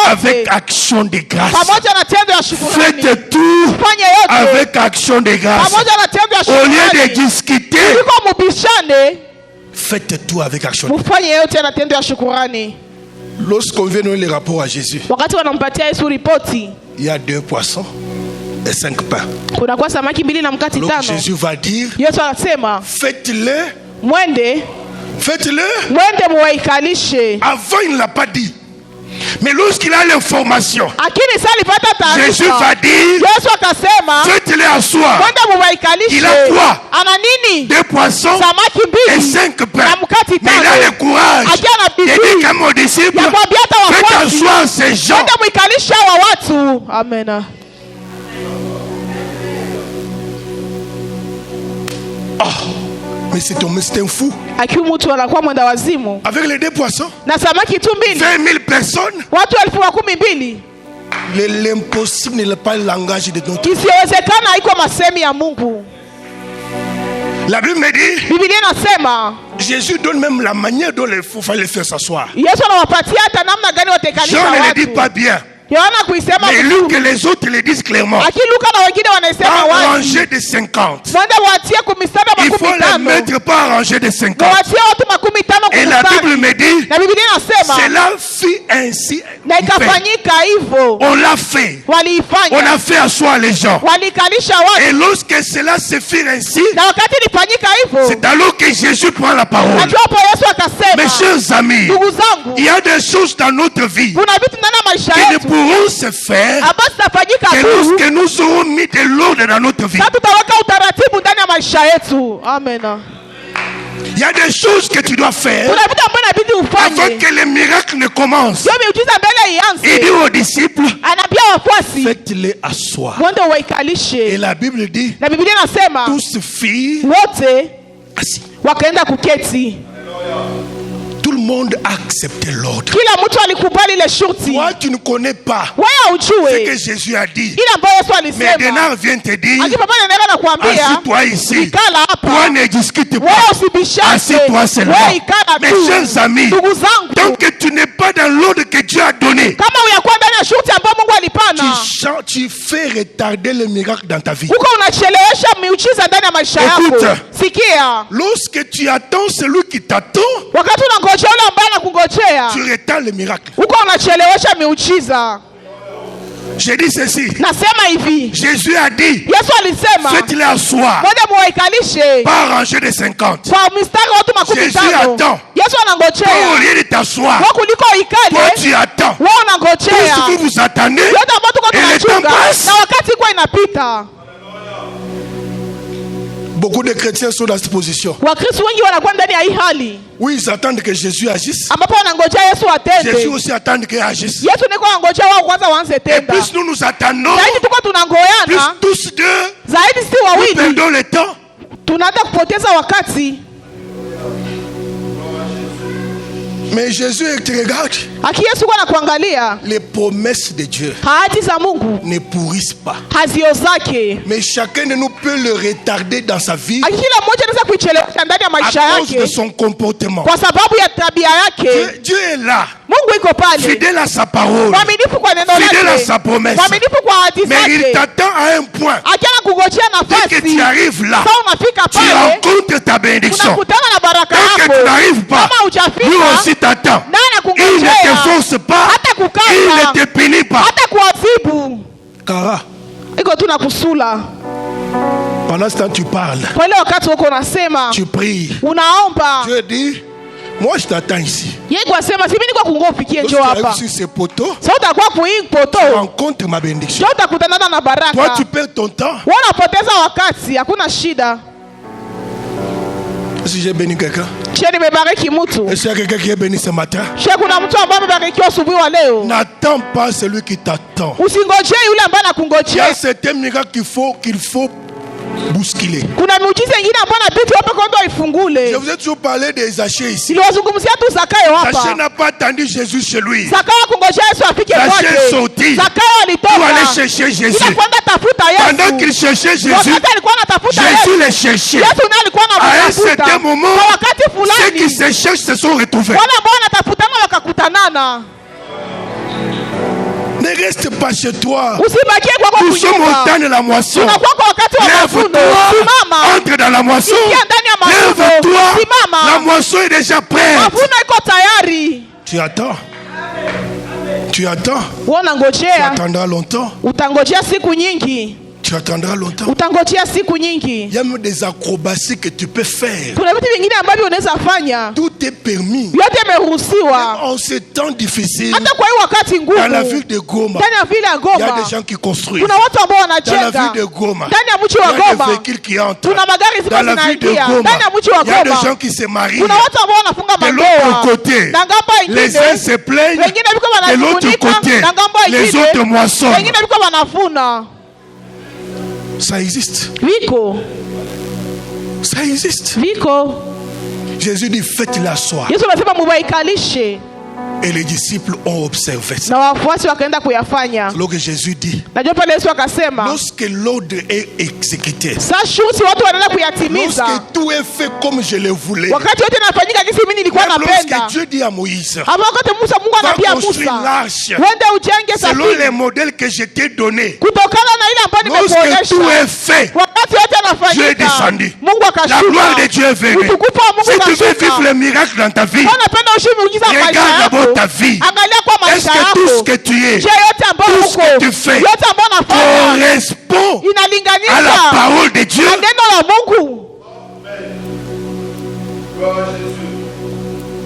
avec action de grâce. Faites tout avec action de grâce. Au lieu de discuter, faites tout avec action de grâce. Lorsqu'on vient donner le rapport à Jésus, il y a 2 poissons et 5 pains. Donc Jésus va dire, faites-le. Faites-le. Avant il ne l'a pas dit. Mais lorsqu'il a l'information, Jésus va dire, faites-les asseoir. Il a quoi? 2 poissons et 5 pains. Mais il a le courage de dire à mon disciple, faites asseoir ces gens. Amen. Oh, mais c'est un fou. Avec les 2 poissons, 20 000 personnes. L'impossible n'est pas le langage de notre Dieu. La Bible me dit, Jésus donne même la manière dont il faut les faire s'asseoir. Jean ne le dit pas bien. Mais Luc et les autres le disent clairement. Par rangée de 50. Il faut les mettre par rangée de 50. Et la Bible me dit, cela fit ainsi. On l'a fait. On a fait asseoir les gens. Et lorsque cela se fit ainsi, c'est alors que Jésus prend la parole. Mes chers amis, il y a des choses dans notre vie qui ne pourront se faire que lorsque nous aurons mis de l'ordre dans notre vie. Amen. Il y a des choses que tu dois faire avant que les miracles ne commencent. Il dit aux disciples, faites-les asseoir. Et la Bible dit, tous filles assis. Tout le monde a accepté l'ordre. Toi, tu ne connais pas ce que Jésus a dit. Mais Dénar vient te dire, assis-toi ici. Toi, ne discute pas. Assis-toi seulement. Mes chers amis, tant que tu n'es pas dans l'ordre que Dieu a donné, tu fais retarder le miracle dans ta vie. Écoute, lorsque tu attends celui qui t'attend, tu retardes le miracle. J'ai dit ceci. Jésus a dit, faites-les asseoir par rangée de 50. Jésus attend. Toi, au lieu de t'asseoir, toi tu attends. Tous vous attendez et le temps passe. Beaucoup de chrétiens sont dans cette position. Oui, ils attendent que Jésus agisse. Jésus aussi attend qu'il agisse. Et plus nous attendons, plus tous deux, nous perdons le temps. Mais Jésus te regarde. Les promesses de Dieu ne pourrissent pas. Mais chacun de nous peut le retarder dans sa vie à cause de son comportement. Dieu est là, fidèle à sa parole, fidèle à sa promesse. Mais il t'attend à un point. Dès que tu arrives là, tu rencontres ta bénédiction. Dès que tu n'arrives pas, lui aussi t'attend. Il ne te force pas, il ne te punit pas. Kara, pendant ce temps tu parles, tu pries, Dieu dit, moi je t'attends ici. Lorsque tu arrives sur ces poteaux, tu rencontres ma bénédiction. Toi tu perds ton temps. Si j'ai béni quelqu'un, est-ce qu'il y a quelqu'un qui est béni ce matin? N'attends pas celui qui t'attend. Il y a certains miracles qu'il faut bousculer. Je vous ai toujours parlé des Zachée ici. Zachée n'a pas attendu Jésus chez lui. Zachée est sorti pour aller chercher Jésus. Pendant qu'il cherchait Jésus, Jésus les cherchait. À un certain moment, ceux qui se cherchent se sont retrouvés. Ne reste pas chez toi. Nous sommes au temps de la moisson. Lève-toi, entre dans la moisson. Lève-toi, la moisson est déjà prête. Tu attends. Tu attends. Tu attendras longtemps. Tu attendras longtemps. Utangojea siku nyingi. Il y a même des acrobaties que tu peux faire. Kuna vitu vingine ambavyo unaweza fanya. Tout est permis. Yote yameruhusiwa. En ces temps difficiles. Hata kwa hiyo wakati ngumu. Dans la ville de Goma. Ndani ya vile ya Goma. Il y a des gens qui construisent. Kuna watu ambao wanajenga. Dans la ville de Goma. Ndani ya mji wa Goma. Il y a des véhicules qui entrent. Kuna magari dans la ville de Goma. Ndani ya mji wa Goma. Il y a des gens qui se marient. Kuna watu ambao wanafunga de l'autre côté. Les uns se plaignent. De l'autre côté. Les autres moissonnent. Ça existe. Viko. Ça existe. Viko. Jésus dit faites-le asseoir. Yesu anasema muwaikalishe. Et les disciples ont observé ça. Na wafuasi wakaenda kuyafanya. Alors que Jésus dit. Najua pale Yesu akasema. Lorsque l'ordre est exécuté. Sasa shuti watu wanaenda kuyatimiza. Lorsque tout est fait comme je le voulais. Wakati yote yanafanyika jinsi mimi nilikuwa napenda. Lorsque Dieu dit à Moïse. Hapo wakati Mungu anaambia Musa. Wende ujenge safina. Selon les modèles que je t'ai donnés. Kutokana na ile ambayo nimekuonyesha. Lorsque tout est fait. Wakati yote yanafanyika. Dieu est descendu. Mungu akashuka. La gloire de Dieu est venue. Si tu veux vivre le miracle dans ta vie. Regarde ta vie. Est-ce que tout ce que tu es, tout ce que tu fais, correspond à la parole de Dieu?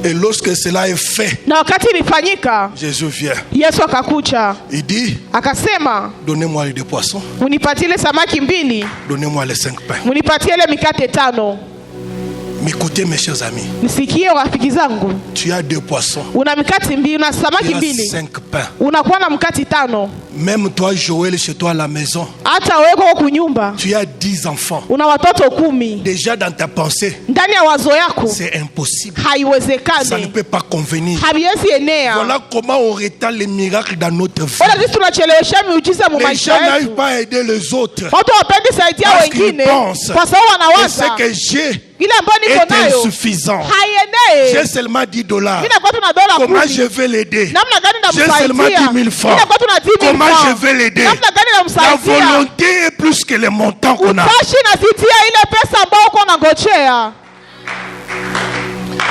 Et lorsque cela est fait, Jésus vient. Il dit, donnez-moi les 2 poissons. Donnez-moi les 5 pains. M'écoutez mes chers amis. Nisikie rafiki zangu. Tu as 2 poissons. Una mikati mbili, una samaki mbili. 5 pains. Unakuwa na mkati 5. Même toi Joël chez toi à la maison. Hata wewe kwa kunyumba. Tu as 10 enfants. Una watoto 10. Déjà dans ta pensée. Ndani ya wazo yako. C'est impossible. Haiwezekani. Ça ne peut pas convenir. Habiwezi enea. Voilà comment on retarde les miracles dans notre vie. Ona sisi tunachelewesha miujiza mu maisha yetu. Les gens n'arrivent pas à aider les autres. Watu wapendi saidia wengine. Kwa sababu wanawaza. C'est que j'ai est insuffisant. J'ai seulement $10. Comment je vais l'aider? J'ai seulement 10 000 francs. Comment je vais l'aider? La volonté est plus que les montants qu'on a.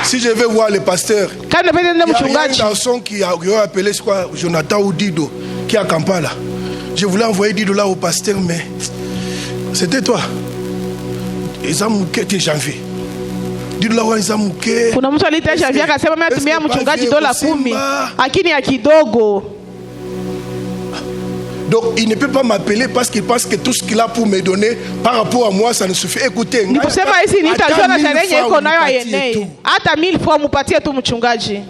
Si je vais voir le pasteur, il y a un garçon qui a appelé quoi, Jonathan ou Dido, qui est à Kampala. Je voulais envoyer $10 au pasteur, mais c'était toi. Ils ont mouqué janvier. Kuna mtu alita janvier akasema mimi natumia mchungaji $10 lakini ya kidogo. Donc il ne peut pas m'appeler parce qu'il pense que tout ce qu'il a pour me donner par rapport à moi ça ne suffit. Écoutez, nikusema hizi nitajua na challenge iko nayo ayenei. Hata 1000 francs mupatie tu mchungaji.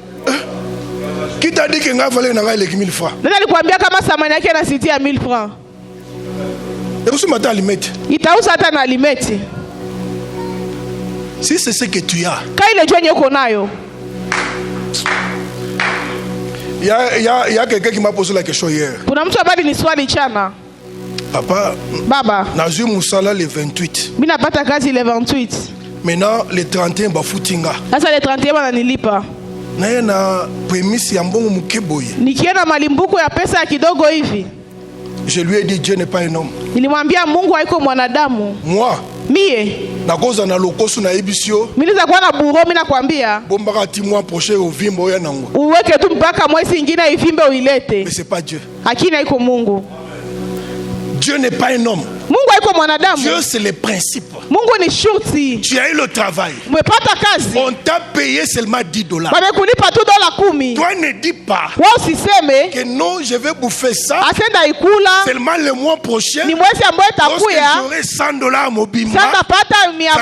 Qui t'a dit que nga valeur na les 1000 francs? Nani alikwambia kama thamani yake inasitia 1000 francs? Est-ce que tu limite? Itauza hata na limite. Si c'est ce que tu as. Il y a quelqu'un qui m'a posé la question hier. Papa, Baba, Nazir Moussala le 28. Le 28. Maintenant le 31 bafutinga. Sasa le 31 bananilipa. Na na prémisse ya mbongo mukeboyi. Nikiona malimbuko ya pesa ya kidogo hivi. Je lui ai dit Dieu n'est pas un homme. Nilimwambia Mungu haiko mwanadamu. Moi, mie nakoza na lokoso na ebisio. Mimi za kuwa na buro mimi nakwambia. Bombaka ti mois prochain uvimbo ya nango. Uweke tu mpaka mwezi ingine ivimbe uilete. Mais c'est pas Dieu. Hakina haiko Mungu. Dieu n'est pas un homme. Mungu haiko mwanadamu. Dieu c'est le principe. Mungu ni shurti. Tu as eu le travail. Umepata kazi. On t'a payé seulement $10. Wamekulipa tu $10. Toi ne dis pas. Wewe usiseme que non, je vais bouffer ça. Asenda ikula. Seulement le mois prochain. Ni mwezi ambao itakuya. J'aurai $100 mobimba. Sasa pata 100 ya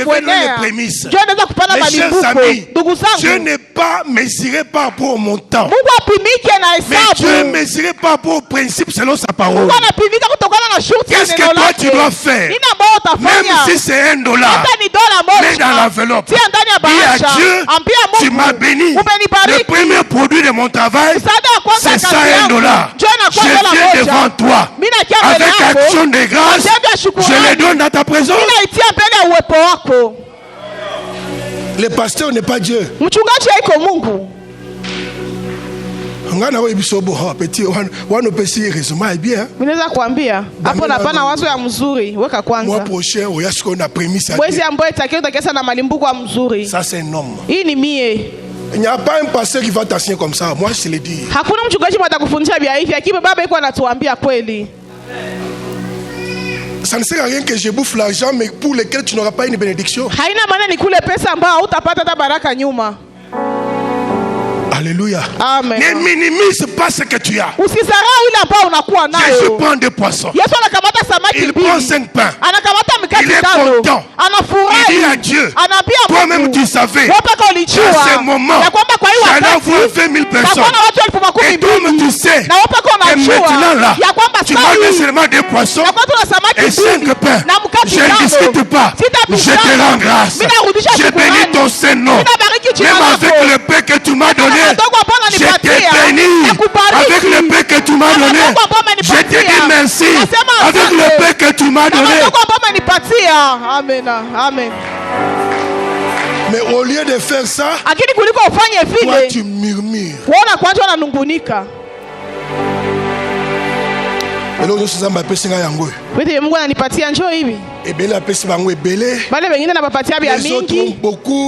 kuenea. Dieu anaweza kupana malimbuko. Ndugu zangu. Dieu n'est pas mesuré par rapport au montant. Mungu apimike na hesabu. Mais Dieu est mesuré par rapport au principe selon sa parole. Mungu anapimika kutokana na shurti ya neno lake. Qu'est-ce que toi tu dois faire? Même si c'est $1, mets dans l'enveloppe. Dis à Dieu, tu m'as béni. Le premier produit de mon travail, c'est ça $1. Je viens devant toi. Avec action de grâce, je le donne dans ta présence. Le pasteur n'est pas Dieu. Ngana wewe bisobo petit wana pesi resume bien. Ninaweza kuambia hapo na pana wazo ya mzuri weka kwanza. Moi prochain oyashiko na prémisse. Mwezi ambao itakiwa na malimbuko mzuri. Ça c'est un homme. Hii ni mie. Il n'y a pas un pasteur qui va t'enseigner comme ça. Moi je te le dis. Hakuna mchungaji mtakufundisha vya hivi. Akiba baba yuko anatuambia kweli. Ça ne sert à rien que je bouffe l'argent, mais pour lequel tu n'auras pas une bénédiction. Alléluia. Amen. Ne minimise pas ce que tu as. Jésus prend des poissons. Il prend 5 pains. Il est content. Il dit à Dieu, toi-même tu savais, à ce moment, j'allais avoir 20 000 personnes. Et toi-même tu sais, et maintenant là, tu m'as donné seulement des poissons et 5 pains. Je ne discute pas. Je te rends grâce. Je bénis ton Saint-Nom. Même avec le pain que tu m'as donné, je t'ai béni. Avec le pain que tu m'as donné, je te dis merci. Avec le pain que tu m'as donné. Amen. Amen. Mais au lieu de faire ça, toi tu murmures. Et l'autre chose, c'est Mungu ananipatia njoo hivi. Ebele apesi bango ebele. Wale wengine napapatia vya mingi.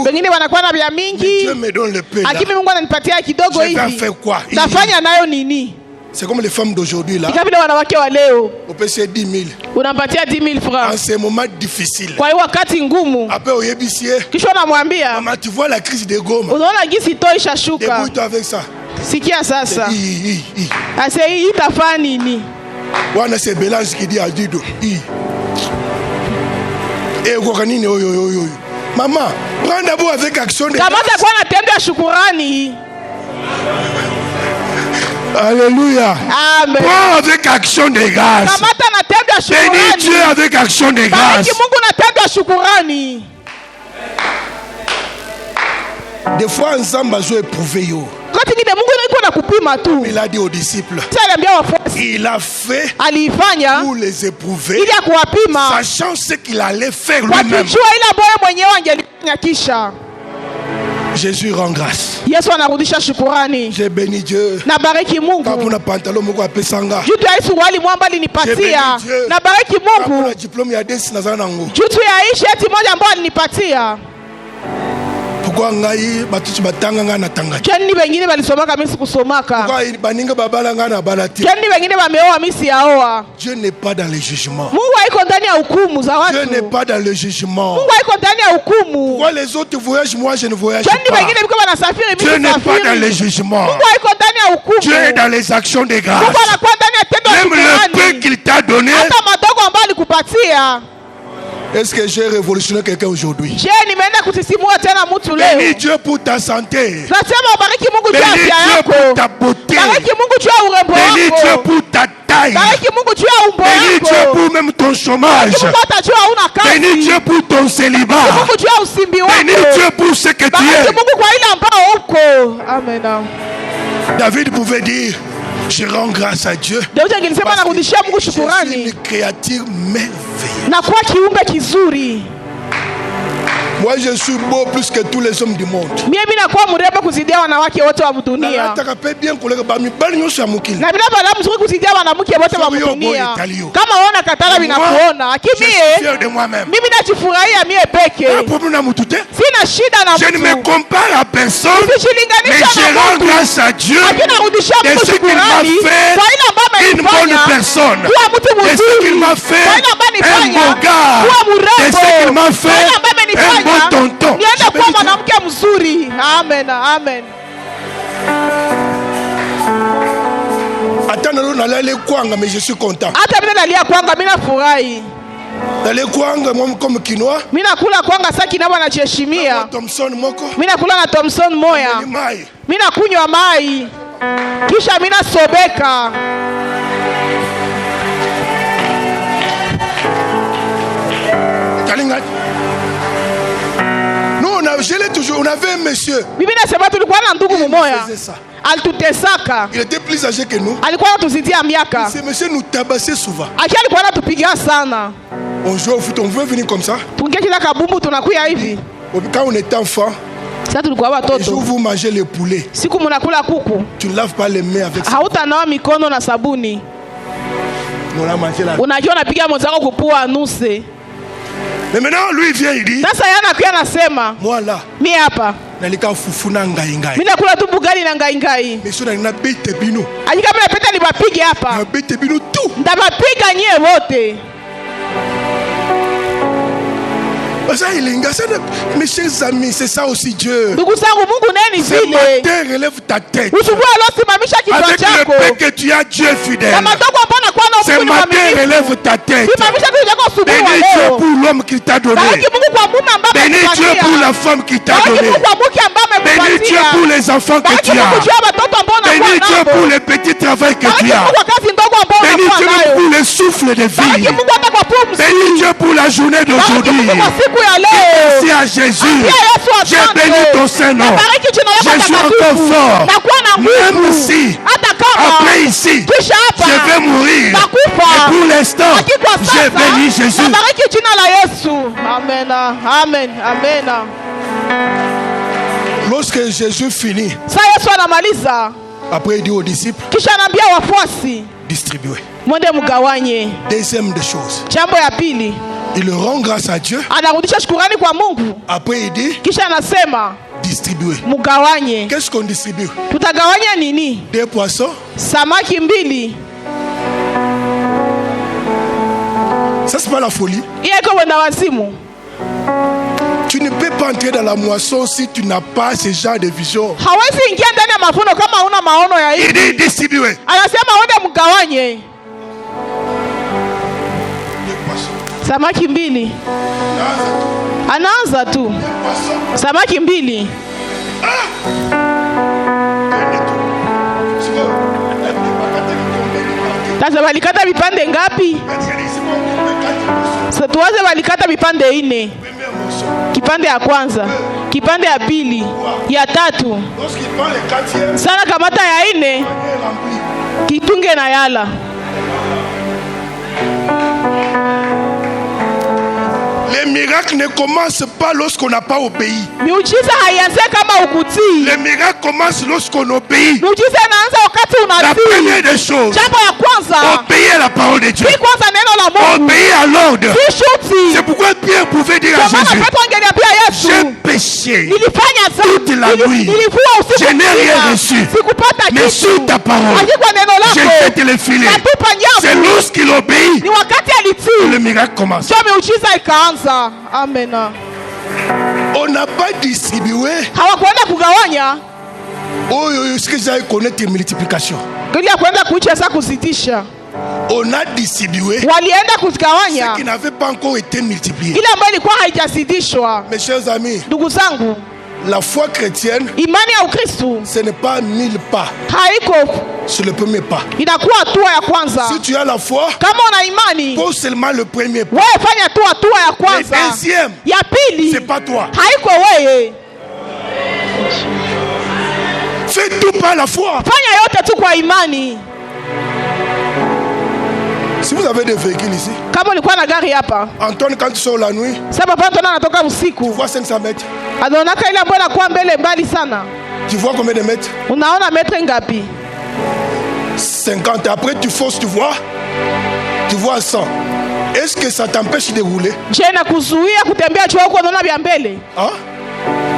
Wengine wanakuwa na vya mingi. Dieu me donne le pain. Lakini Mungu ananipatia kidogo hivi. Je vais faire quoi? Tafanya nayo nini? C'est comme les femmes d'aujourd'hui là. Kama wanawake wa leo. Upesi 10 000. Unampatia 10 000 francs. En ce moment difficile. Kwa hiyo wakati ngumu. Après oyebisie. Kisha unamwambia. Maman, tu vois la crise de Goma. Unaona gisi toi ishashuka. Débrouille-toi avec ça. Sikia sasa. Ase hii itafanya nini? Wana se Belange qui dit à Dido. Et kokanini oyo. Maman, prends d'abord avec action de grâce. Kamata kwa na tendo ya shukrani. Alléluia. Amen. Prends avec action de grâce. Kamata na tendo ya shukrani. Bénis Dieu avec action de grâce. Bariki Mungu na tendo ya shukrani. Des fois ensemble bazo éprouver yo. Il a dit aux disciples, il a fait pour les éprouver, sachant ce qu'il allait faire lui-même. Jésus rend grâce. J'ai béni Dieu. J'ai béni Dieu. Pourquoi ngai batuchi batanga nga natanga? Kenni wengine walisomaka mimi sikusomaka. Pourquoi baninga babala nga na balati? Kenni wengine wameoa mimi siaoa. Dieu n'est pas dans les jugements. Mungu haiko ndani ya hukumu za watu. Dieu n'est pas dans le jugement. Mungu haiko ndani ya hukumu. Pourquoi les autres voyagent, moi je ne voyage pas? Kenni wengine biko wanasafiri mimi Dieu n'est pas dans les jugements. Mungu haiko ndani ya hukumu. Dieu est dans les actions de grâce. Mungu anakuwa ndani ya tendo la shukrani. Même le peu qu'il t'a donné. Hata madogo ambayo alikupatia. Est-ce que j'ai révolutionné quelqu'un aujourd'hui? Je nimeenda kusisimua tena mtu leo. Bénis Dieu pour ta santé. Nasema bariki Mungu juu ya afya yako. Bénis Dieu pour ta beauté. Bariki Mungu juu ya urembo wako. Bénis Dieu pour ta taille. Bariki Mungu juu ya umbo wako. Bénis Dieu pour même ton chômage. Bénis Dieu pour ton célibat. Mungu juu ya usimbi wako. Bénis Dieu pour ce que tu es. Bariki Mungu kwa ile ambao uko. Amen. David pouvait dire, je rends grâce à Dieu. Parce que je suis une créature merveilleuse. Na kwa kiumbe kizuri. Moi je suis beau plus que tous les hommes du monde. Mimi nakuwa mrembo kuzidia wanawake wote wa dunia. Nataka bien kulega ba mibali nyosha ya mukili. Na bila bala mzuri kuzidia wanawake wote wa dunia. Kama waona katala binakuona. Lakini mimi najifurahia mie peke. Sina shida na mtu. Je ne me compare à personne. Mais je rends grâce à Dieu de ce qu'il m'a fait une bonne personne. De ce qu'il m'a fait un beau gars. De ce qu'il m'a fait un bon tonton. Amen. Amen. Attends, nalale kwanga mais je suis content. Hata mimi nalia kwanga mimi nafurahi. Nalale kwanga comme quinoa. Mimi nakula kwanga sasa kina bwana cheshimia. Thompson moko. Mimi nakula na Thompson moya. Mimi nakunywa mai. Kisha mimi nasobeka. Kalinga. Je l'ai toujours, on avait un monsieur. Bibi nasema tulikuwa na ndugu mmoja. Alitutesaka. Il était plus âgé que nous. Alikuwa anatuzidia miaka. Ce monsieur nous tabassait souvent. Alikuwa anatupiga sana. On jouait au foot, on veut venir comme ça. Tungecheza kabumbu tunakuya hivi. Quand on était enfant, sasa tulikuwa watoto. Le jour vous mangez le poulet. Siku mnakula kuku. Tu ne laves pas les mains avec ça. Hautanawa mikono na sabuni. Unajua unapiga mwenzako kupua nuse. Mais maintenant lui vient il dit. Sasa yana kuya nasema. Moi là. Mimi hapa. Nalika fufuna ngai ngai. Mimi nakula tu bugali na ngai ngai. Mais sio na bete bino. Ajika mimi napeta nibapige hapa. Na bete bino tu. Ndabapiga nyie wote. Mes chers amis, c'est ça aussi Dieu. Ndugu zangu, Mungu neni vile. Ce matin, relève ta tête. Avec le paix que tu as, Dieu fidèle. Ce matin, relève ta tête. Bénis Dieu pour l'homme qu'il t'a donné. Bénis Dieu pour la femme qu'il t'a donnée. Bénis Dieu pour les enfants que tu as. Bénis Dieu pour le petit travail que tu as. Bénis Dieu pour le souffle de vie. Bénis Dieu pour la journée d'aujourd'hui. Merci à Jésus. J'ai béni ton Saint-Nom. Je suis encore fort. Même si après ici, je vais mourir. Et pour l'instant, j'ai béni Jésus. Amen. Amen. Amen. Lorsque Jésus finit, après il dit aux disciples, distribuez. Deuxième des choses, il rend grâce à Dieu. Après il dit, distribuer. Qu'est-ce qu'on distribue? 2 poissons. Samaki mbili. Ça c'est pas la folie. Tu ne peux pas entrer dans la moisson si tu n'as pas ce genre de vision. Il dit distribuer. Samaki mbili. Anaanza tu. Samaki mbili. Sasa walikata vipande ngapi? Sasa tuanze walikata vipande 4. Kipande ya kwanza, kipande ya pili, ya tatu. Sana kamata ya 4. Kitunge na yala. Les miracles ne commencent pas lorsqu'on n'a pas obéi. Les miracles commencent lorsqu'on obéit. La première des choses, obéir à la parole de Dieu. Obéir à l'ordre. C'est pourquoi Pierre pouvait dire à Jésus, j'ai péché toute la nuit. Je n'ai rien reçu. Mais sur ta parole, j'ai fait le filet. C'est lorsqu'il obéit que le miracle commence. Amen. On n'a pas distribué. Ce que j'ai connaître multiplication. On a distribué ce qui n'avait pas encore été multiplié. Mes chers amis, la foi chrétienne, ce n'est pas 1000 pas. C'est le premier pas. Si tu as la foi, pose seulement le premier pas. Le deuxième, c'est pas toi. Fais tout par la foi. Si vous avez des véhicules ici, Antoine, quand tu sors la nuit, tu vois 500 mètres. Tu vois combien de mètres? 50. Après tu forces, tu vois 100. Est-ce que ça t'empêche de rouler? Hein?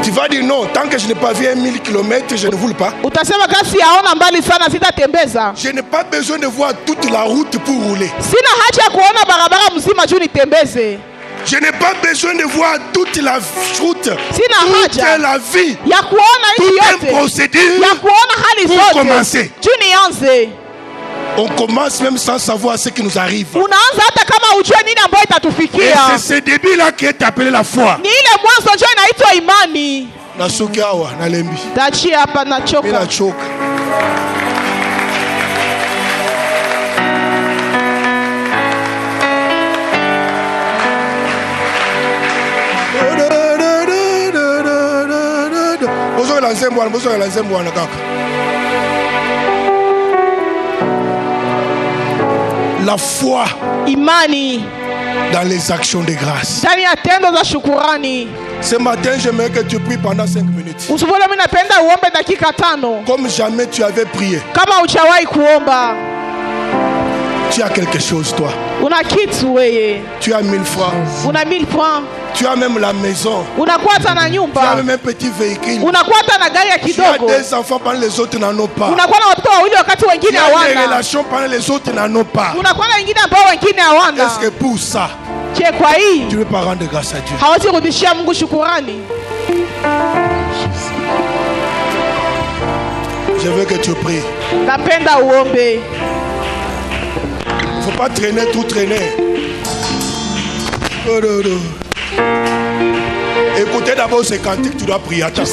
Tu vas dire non, tant que je n'ai pas vu 1000 km, je ne roule pas. Je n'ai pas besoin de voir toute la route pour rouler. Je n'ai pas besoin de voir toute la route, toute la vie, toute une procédure pour commencer. On commence même sans savoir ce qui nous arrive. Et c'est ce début-là qui est appelé la foi. La foi, imani, dans les actions de grâce. Ce matin, j'aimerais que tu pries pendant 5 minutes. Comme jamais tu avais prié. Tu as quelque chose, toi. Tu as 1000 francs. Tu as même la maison. Tu as même un petit véhicule. Tu as des enfants pendant les autres n'en ont pas. Tu as des relations pendant les autres n'en ont pas. Est-ce que pour ça, tu ne peux pas rendre grâce à Dieu. Je veux que tu pries. Il ne faut pas traîner, tout traîner. Écoutez d'abord ces cantiques, tu dois prier. Attends.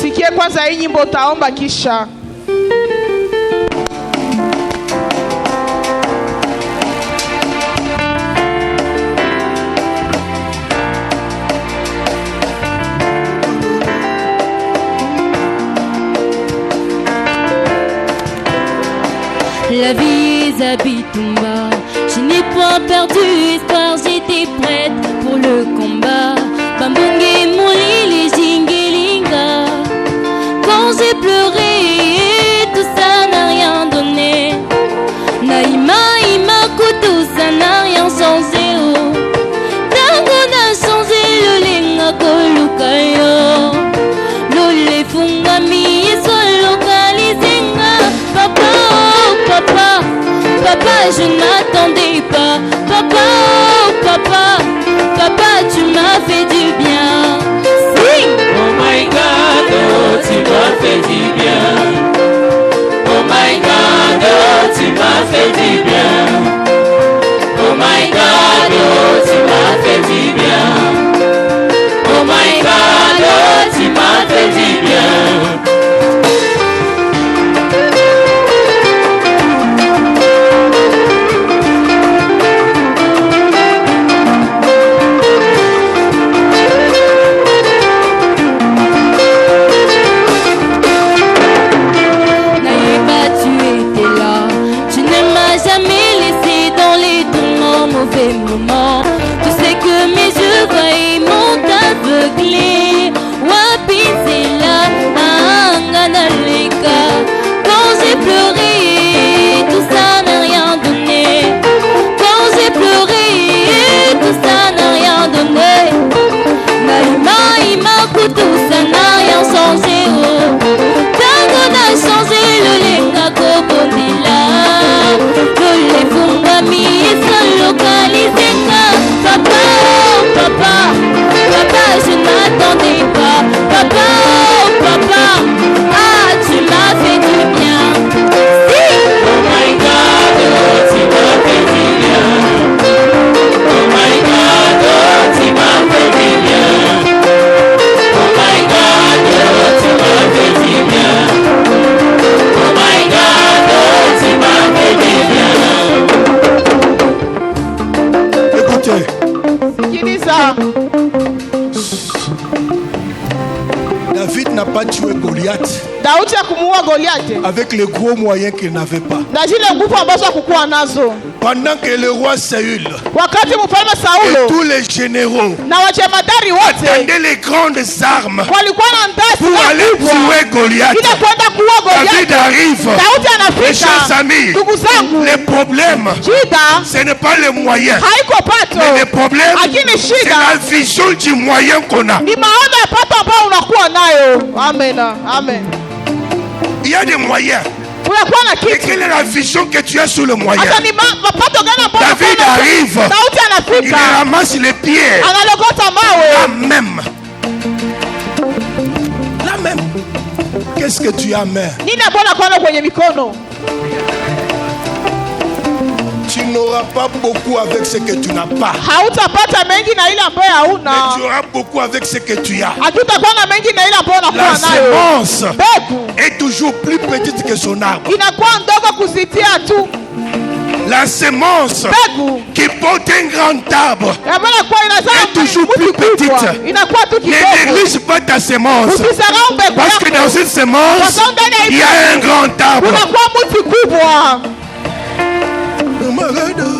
La vie Zabitumba, je n'ai pas perdu espoir, j'étais prête pour le combat. Bambunge Molili Jingelinga, quand j'ai pleuré, tout ça n'a rien donné. Naïma, Imakutu, ça n'a rien changé. Tango n'a changé le lenga kolukayo. Lole fungami et soit localisé. Papa, oh papa, papa, je n'attendais pas. Papa, oh papa, papa, tu m'as fait du bien. Si. Oh my God, oh, tu m'as fait du bien. Oh my God, oh, tu m'as fait du bien. Oh my God, oh, tu m'as fait du bien. Oh my God, oh, tu m'as fait du bien. Moment. Tu sais que mes yeux voient m'ont aveuglé. Wapi c'est là, Anganaleka. Quand j'ai pleuré, tout ça n'a rien donné. Quand j'ai pleuré, tout ça n'a rien donné. Naïma, Imakutu, ça n'a rien changé. Tango n'a changé le lenga kobondila. Le fungami est localisé. Papa, oh papa, papa, je n'attendais pas. Papa, oh papa, ah, tu m'as fait du bien. Si. Oh my God, oh, tu m'as fait du bien. Oh my God, oh, tu m'as fait du bien. Oh my God, oh, tu m'as fait du bien. Oh my God, oh, tu m'as fait du bien. Écoutez. David n'a pas tué Goliath avec les gros moyens qu'il n'avait pas. Pendant que le roi Saül et tous les généraux attendaient les grandes armes pour aller tuer Goliath, David arrive. Mes chers amis, le problème, ce n'est pas le moyen, mais le problème, c'est la vision du moyen qu'on a. Amen. Amen. Il y a des moyens. Et quelle est la vision que tu as sur le moyen? David arrive, il ramasse les pierres. La même. Qu'est-ce que tu as, mère? Tu n'auras pas beaucoup avec ce que tu n'as pas. Mais tu auras beaucoup avec ce que tu as. La semence est toujours plus petite que son arbre. La semence qui porte un grand arbre est toujours plus petite. Ne néglige pas ta semence. Parce que dans cette semence, il y a un grand arbre. Magado,